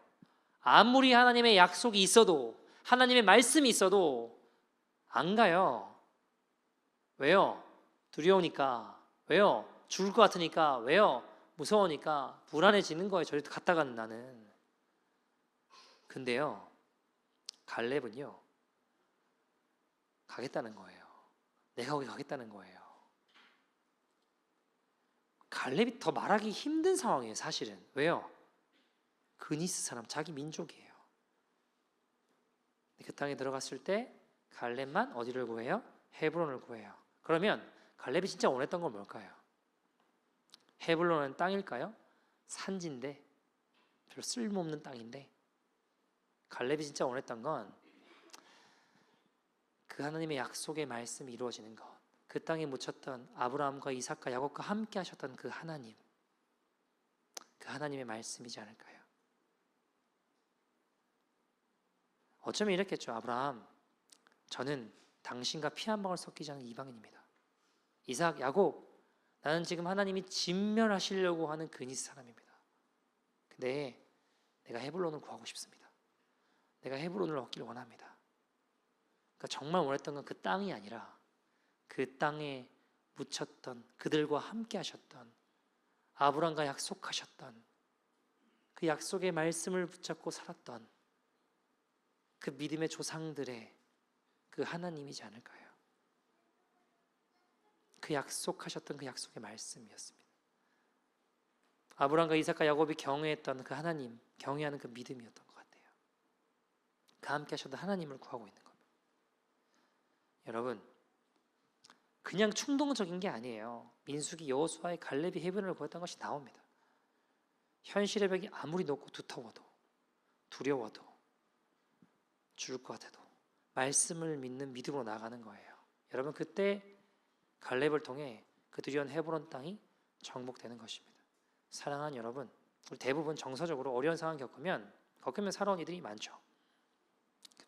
아무리 하나님의 약속이 있어도 하나님의 말씀이 있어도 안 가요. 왜요? 두려우니까. 왜요? 죽을 것 같으니까. 왜요? 무서우니까. 불안해지는 거예요. 저리 갔다가는 나는. 근데요 갈렙은요 가겠다는 거예요. 내가 거기 가겠다는 거예요. 갈렙이 더 말하기 힘든 상황이에요. 사실은. 왜요? 그니스 사람 자기 민족이에요. 그 땅에 들어갔을 때 갈렙만 어디를 구해요? 헤브론을 구해요. 그러면 갈렙이 진짜 원했던 건 뭘까요? 헤브론은 땅일까요? 산지인데 별로 쓸모없는 땅인데 갈렙이 진짜 원했던 건 그 하나님의 약속의 말씀이 이루어지는 것, 그 땅에 묻혔던 아브라함과 이삭과 야곱과 함께 하셨던 그 하나님, 그 하나님의 말씀이지 않을까요? 어쩌면 이랬겠죠. 아브라함, 저는 당신과 피 한 방울 섞이지 않은 이방인입니다. 이삭, 야곱, 나는 지금 하나님이 진멸하시려고 하는 그니스 사람입니다. 근데 내가 헤블론을 구하고 싶습니다. 내가 헤블론을 얻기를 원합니다. 그러니까 정말 원했던 건 그 땅이 아니라 그 땅에 묻혔던, 그들과 함께 하셨던, 아브람과 약속하셨던 그 약속의 말씀을 붙잡고 살았던 그 믿음의 조상들의 그 하나님이지 않을까요? 그 약속하셨던 그 약속의 말씀이었습니다. 아브람과 이삭과 야곱이 경외했던 그 하나님, 경외하는 그 믿음이었던 것 같아요. 그 함께 하셨던 하나님을 구하고 있는 겁니다. 여러분, 그냥 충동적인 게 아니에요. 민수기, 여호수아의 갈렙이 해변을 구했던 것이 나옵니다. 현실의 벽이 아무리 높고 두터워도, 두려워도, 죽을 것 같아도 말씀을 믿는 믿음으로 나아가는 거예요. 여러분, 그때 갈렙을 통해 그 두려운 헤브론 땅이 정복되는 것입니다. 사랑하는 여러분, 우리 대부분 정서적으로 어려운 상황 겪으면 살아온 이들이 많죠.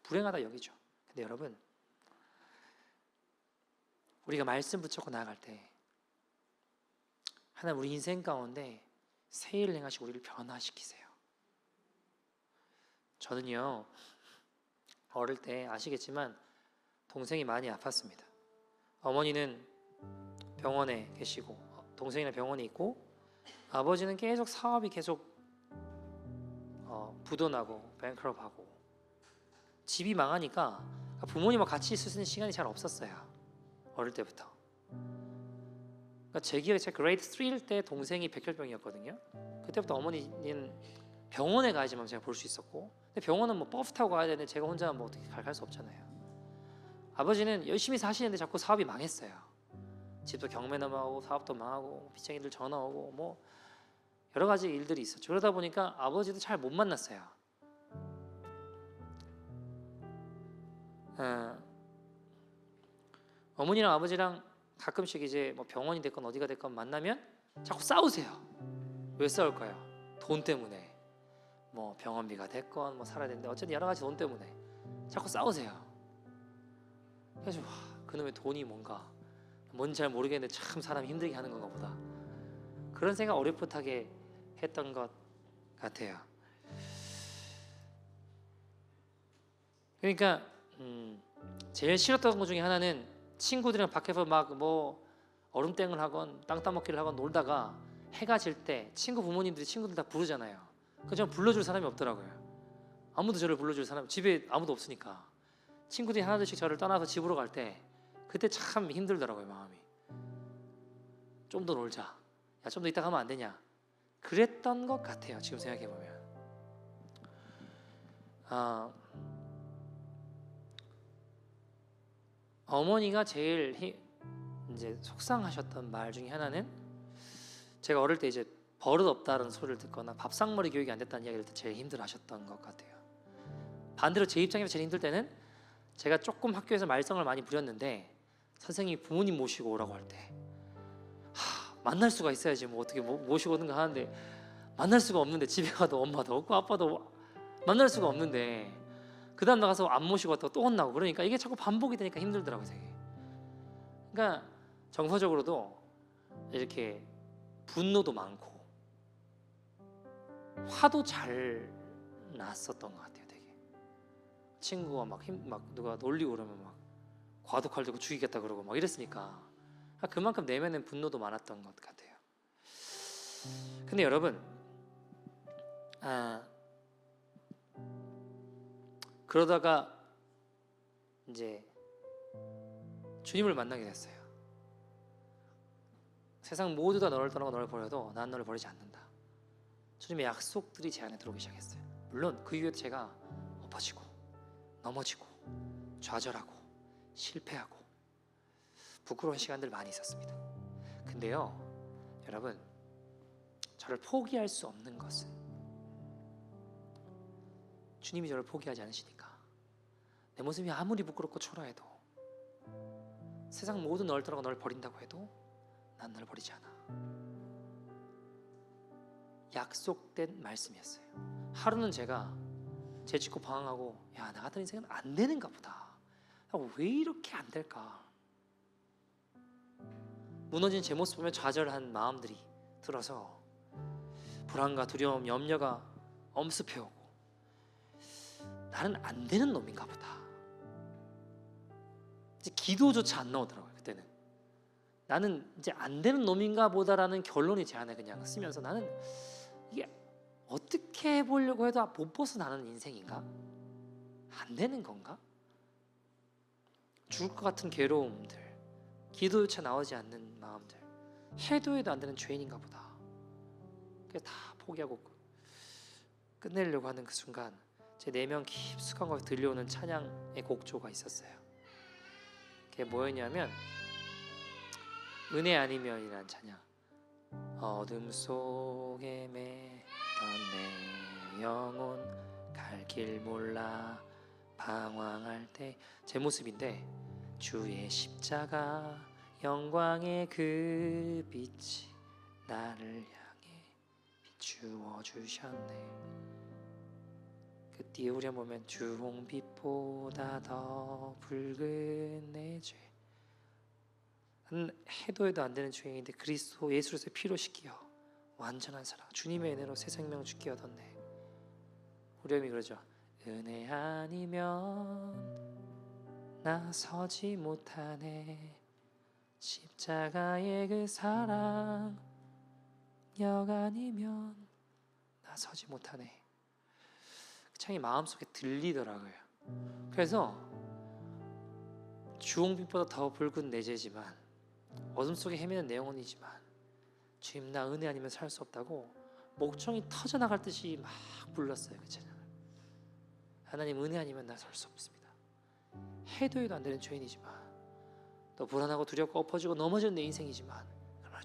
불행하다 여기죠. 근데 여러분, 우리가 말씀 붙잡고 나아갈 때 하나님 우리 인생 가운데 새 일을 행하시고 우리를 변화시키세요. 저는요, 어릴 때 아시겠지만 동생이 많이 아팠습니다. 어머니는 병원에 계시고 동생이나 병원에 있고, 아버지는 계속 사업이 계속 부도나고 뱅크럽하고 집이 망하니까 부모님과 같이 있을 수 있는 시간이 잘 없었어요. 어릴 때부터. 그러니까 제 기억에 제가 그레이드 3일 때 동생이 백혈병이었거든요. 그때부터 어머니는 병원에 가야지만 제가 볼 수 있었고, 근데 병원은 뭐 버스 타고 가야 되는데 제가 혼자 뭐 어떻게 갈 수 없잖아요. 아버지는 열심히 사시는데 자꾸 사업이 망했어요. 집도 경매 넘어가고 사업도 망하고 빚쟁이들 전화 오고 뭐 여러 가지 일들이 있었죠. 그러다 보니까 아버지도 잘 못 만났어요. 어머니랑 아버지랑 가끔씩 이제 뭐 병원이 됐건 어디가 됐건 만나면 자꾸 싸우세요. 왜 싸울까요? 돈 때문에. 뭐 병원비가 됐건 뭐 살아야 되는데 어쨌든 여러 가지 돈 때문에 자꾸 싸우세요. 그래서 그놈의 돈이 뭔지 잘 모르겠는데 참 사람이 힘들게 하는 건가 보다. 그런 생각 어렴풋하게 했던 것 같아요. 그러니까 제일 싫었던 것 중에 하나는 친구들이랑 밖에서 막 뭐 얼음땡을 하건 땅 따먹기를 하건 놀다가 해가 질 때 친구 부모님들이 친구들 다 부르잖아요. 그 전 불러줄 사람이 없더라고요. 아무도 저를 불러줄 사람, 집에 아무도 없으니까 친구들이 하나둘씩 저를 떠나서 집으로 갈 때 그때 참 힘들더라고요. 마음이. 좀 더 놀자. 야, 좀 더 이따 가면 안 되냐. 그랬던 것 같아요. 지금 생각해 보면. 어머니가 제일 이제 속상하셨던 말 중에 하나는, 제가 어릴 때 이제 버릇 없다는 소리를 듣거나 밥상머리 교육이 안 됐다는 이야기를 듣고 제일 힘들어하셨던 것 같아요. 반대로 제 입장에서 제일 힘들 때는 제가 조금 학교에서 말썽을 많이 부렸는데 선생님이 부모님 모시고 오라고 할 때 만날 수가 있어야지 뭐 어떻게 모시고 오든가 하는데 만날 수가 없는데, 집에 가도 엄마도 없고 아빠도 만날 수가 없는데 그 다음 나가서 안 모시고 왔다가 또 혼나고, 그러니까 이게 자꾸 반복이 되니까 힘들더라고요 되게. 그러니까 정서적으로도 이렇게 분노도 많고 화도 잘 났었던 것 같아요. 되게 친구가 막 누가 놀리고 그러면 막 과도칼 들고 죽이겠다 그러고 막 이랬으니까 그만큼 내면엔 분노도 많았던 것 같아요. 근데 여러분, 그러다가 이제 주님을 만나게 됐어요. 세상 모두 다 너를 떠나고 너를 버려도 난 너를 버리지 않는다. 주님의 약속들이 제 안에 들어오기 시작했어요. 물론 그 이후에 제가 엎어지고 넘어지고 좌절하고 실패하고 부끄러운 시간들 많이 있었습니다. 근데요, 여러분, 저를 포기할 수 없는 것은 주님이 저를 포기하지 않으시니까. 내 모습이 아무리 부끄럽고 초라해도, 세상 모든 너를 떠나고 너를 버린다고 해도 난 너를 버리지 않아. 약속된 말씀이었어요. 하루는 제가 죄짓고 방황하고, 야, 나 같은 인생은 안 되는가 보다. 왜 이렇게 안 될까? 무너진 제 모습 보면 좌절한 마음들이 들어서 불안과 두려움, 염려가 엄습해오고 나는 안 되는 놈인가 보다. 이제 기도조차 안 나오더라고요. 그때는 나는 이제 안 되는 놈인가 보다라는 결론이 제 안에 그냥 쓰면서 나는 이게 어떻게 해보려고 해도 못 벗어나는 인생인가? 안 되는 건가? 죽을 것 같은 괴로움들, 기도조차 나오지 않는 마음들, 해도 안 되는 죄인인가 보다. 그래서 다 포기하고 끝내려고 하는 그 순간 제 내면 깊숙한 곳에 들려오는 찬양의 곡조가 있었어요. 그게 뭐였냐면 은혜 아니면이라는 찬양. 어둠 속에 매던 내 영혼 갈 길 몰라 방황할 때 제 모습인데 주의 십자가 영광의 그 빛이 나를 향해 비추어 주셨네. 그 뒤에 우리 한번 보면 주홍빛보다 더 붉은 내 죄. 해도 안 되는 죄인인데 그리스도 예수로서의 피로 씻겨 완전한 사랑 주님의 은혜로 새 생명 주께 얻었네. 우리 어머니 그러죠. 은혜 아니면 나 서지 못하네. 십자가의 그 사랑 역 아니면 나 서지 못하네. 그 창이 마음속에 들리더라고요. 그래서 주홍빛보다 더 붉은 내 죄지만 어둠 속에 헤매는 내 영혼이지만 주님 나 은혜 아니면 살 수 없다고 목청이 터져나갈 듯이 막 불렀어요. 그 찬양을. 하나님 은혜 아니면 나 살 수 없습니다. 해도 안 되는 죄인이지만 또 불안하고 두렵고 엎어지고 넘어지는 내 인생이지만 그러나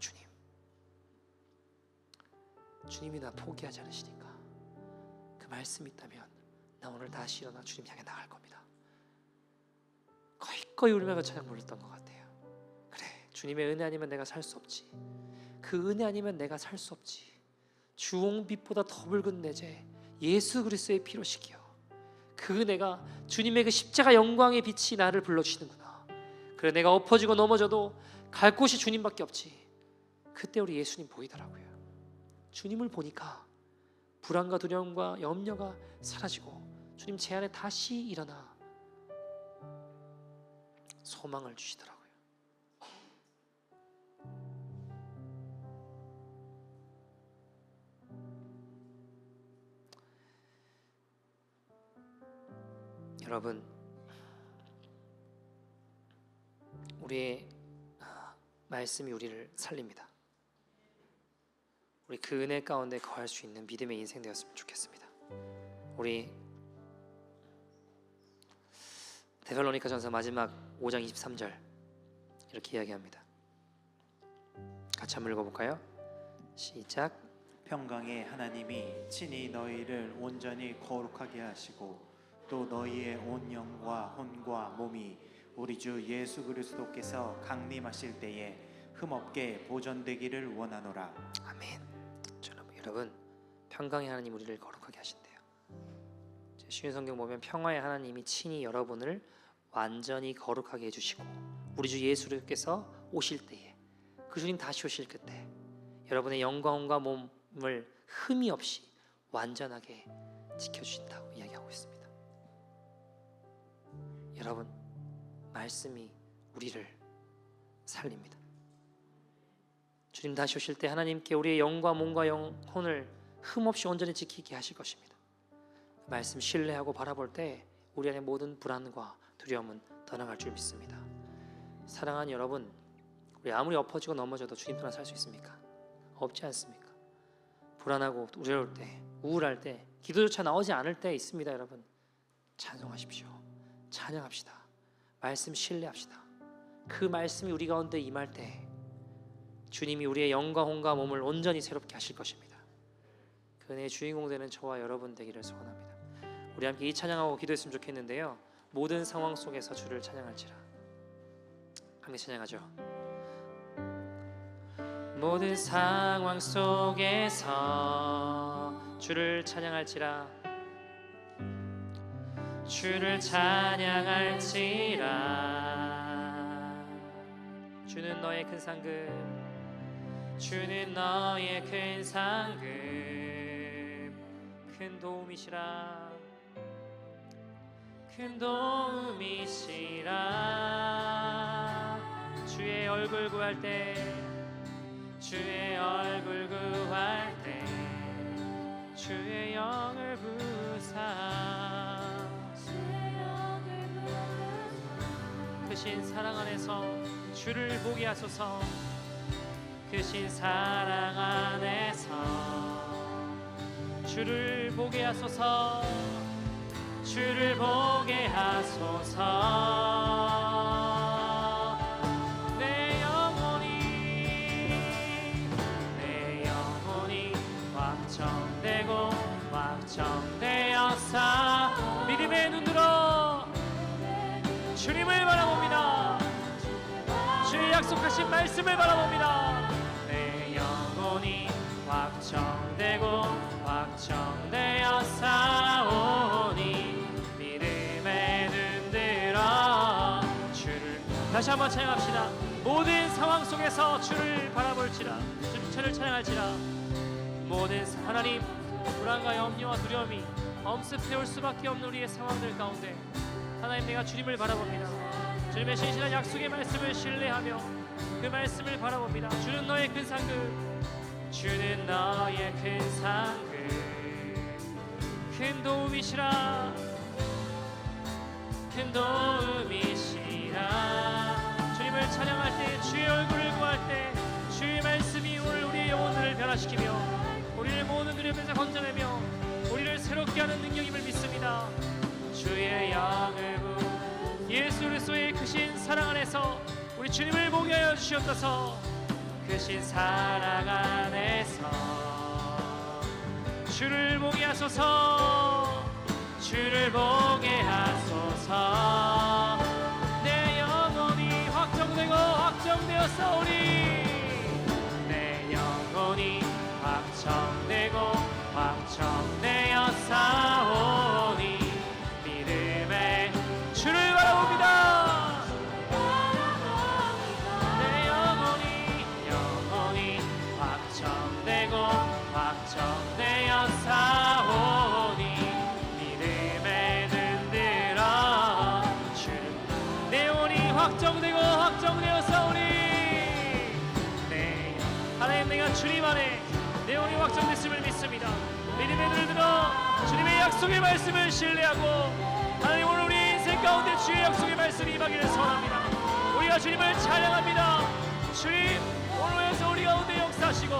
주님이 나 포기하지 않으시니까 그 말씀이 있다면 나 오늘 다시 일어나 주님 향해 나갈 겁니다. 거의 울면서 찬양 불렀던 것 같아요. 그래 주님의 은혜 아니면 내가 살 수 없지. 그 은혜 아니면 내가 살 수 없지. 주홍빛보다 더 붉은 내 죄 예수 그리스도의 피로 씻겨 그 은혜가 주님의 그 십자가 영광의 빛이 나를 불러주시는구나. 그래 내가 엎어지고 넘어져도 갈 곳이 주님밖에 없지. 그때 우리 예수님 보이더라고요. 주님을 보니까 불안과 두려움과 염려가 사라지고 주님 제 안에 다시 일어나 소망을 주시더라고요. 여러분 우리의 말씀이 우리를 살립니다. 우리 그 은혜 가운데 거할 수 있는 믿음의 인생 되었으면 좋겠습니다. 우리 데살로니가전서 마지막 5장 23절 이렇게 이야기합니다. 같이 한번 읽어볼까요? 시작. 평강의 하나님이 친히 너희를 온전히 거룩하게 하시고 또 너희의 온 영과 혼과 몸이 우리 주 예수 그리스도께서 강림하실 때에 흠없게 보존되기를 원하노라. 아멘. 여러분 평강의 하나님 우리를 거룩하게 하신대요. 신약 성경 보면 평화의 하나님이 친히 여러분을 완전히 거룩하게 해주시고 우리 주 예수께서 오실 때에 그 주님 다시 오실 그때 여러분의 영과 혼과 몸을 흠이 없이 완전하게 지켜주신다고 이야기하고 있습니다. 여러분 말씀이 우리를 살립니다. 주님 다시 오실 때 하나님께 우리의 영과 몸과 영혼을 흠없이 온전히 지키게 하실 것입니다. 말씀 신뢰하고 바라볼 때 우리 안의 모든 불안과 두려움은 떠나갈 줄 믿습니다. 사랑하는 여러분, 우리 아무리 엎어지고 넘어져도 주님 떠나 살 수 있습니까? 없지 않습니까? 불안하고 두려울 때, 우울할 때, 기도조차 나오지 않을 때 있습니다. 여러분 찬송하십시오. 찬양합시다. 말씀 신뢰합시다. 그 말씀이 우리 가운데 임할 때 주님이 우리의 영과 혼과 몸을 온전히 새롭게 하실 것입니다. 그 은혜의 주인공 되는 저와 여러분 되기를 소원합니다. 우리 함께 이 찬양하고 기도했으면 좋겠는데요. 모든 상황 속에서 주를 찬양할지라. 함께 찬양하죠. 모든 상황 속에서 주를 찬양할지라. 주를 찬양할지라. 주는 너의 큰 상급, 주는 너의 큰 상급, 큰 도움이시라, 큰 도움이시라. 주의 얼굴 구할 때, 주의 얼굴 구할 때, 주의 영을 부사. 크신 사랑 안에서 주를 보게 하소서. 크신 사랑 안에서 주를 보게 하소서. 주를 보게 하소서. 내 영혼이 확정되고 확정되었사. 믿음의 눈 들어 주님을 바라봅니다. 주의 약속하신 말씀을 바라봅니다. 내 영혼이 확정되고 확정되었사오니 믿음의 눈 들어 주를. 다시 한번 찬양합시다. 모든 상황 속에서 주를 바라볼지라, 주를 찬양할지라. 모든 하나님, 불안과 염려와 두려움이 엄습해올 수밖에 없는 우리의 상황들 가운데 하나님, 내가 주님을 바라봅니다. 주님의 신실한 약속의 말씀을 신뢰하며 그 말씀을 바라봅니다. 주는 너의 큰 상급, 주는 너의 큰 상급, 큰 도움이시라, 큰 도움이시라. 주님을 찬양할 때, 주의 얼굴을 구할 때, 주의 말씀이 오늘 우리의 영혼들을 변화시키며 우리를 모든 두려움에서 건져내며 우리를 새롭게 하는 능력임을 믿습니다. 주의 영을 부 예수 그리스도의 크신 사랑 안에서 우리 주님을 보게 하여 주시옵소서. 크신 사랑 안에서 주를 보게 하소서. 주를 보게 하소서. 내 영혼이 확정되고 확정되었사오니, 내 영혼이 확정되고 확정되었사오니 믿음의 주를 바라봅니다. 내 영혼이 확정되고 확정되었사오니 믿음의 눈 들어 주를. 내 영혼이 확정되고 확정되었사오니, 네, 하나님, 내가 주님 안에 내 영혼이 확정됐음을 믿습니다. 믿음의 눈을 들어 주님의 약속의 말씀을 신뢰하고 하나님, 오늘 우리 인생 가운데 주의 약속의 말씀이 임하기를 소원합니다. 우리가 주님을 찬양합니다. 주님, 오늘에서 우리 가운데 역사하시고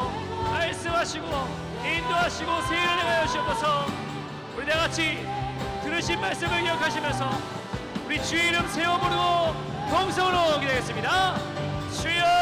말씀하시고 인도하시고 세일을 행하여 주옵소서. 우리 다같이 들으신 말씀을 기억하시면서 우리 주의 이름 세워 부르고 동성으로 기도하겠습니다. 주여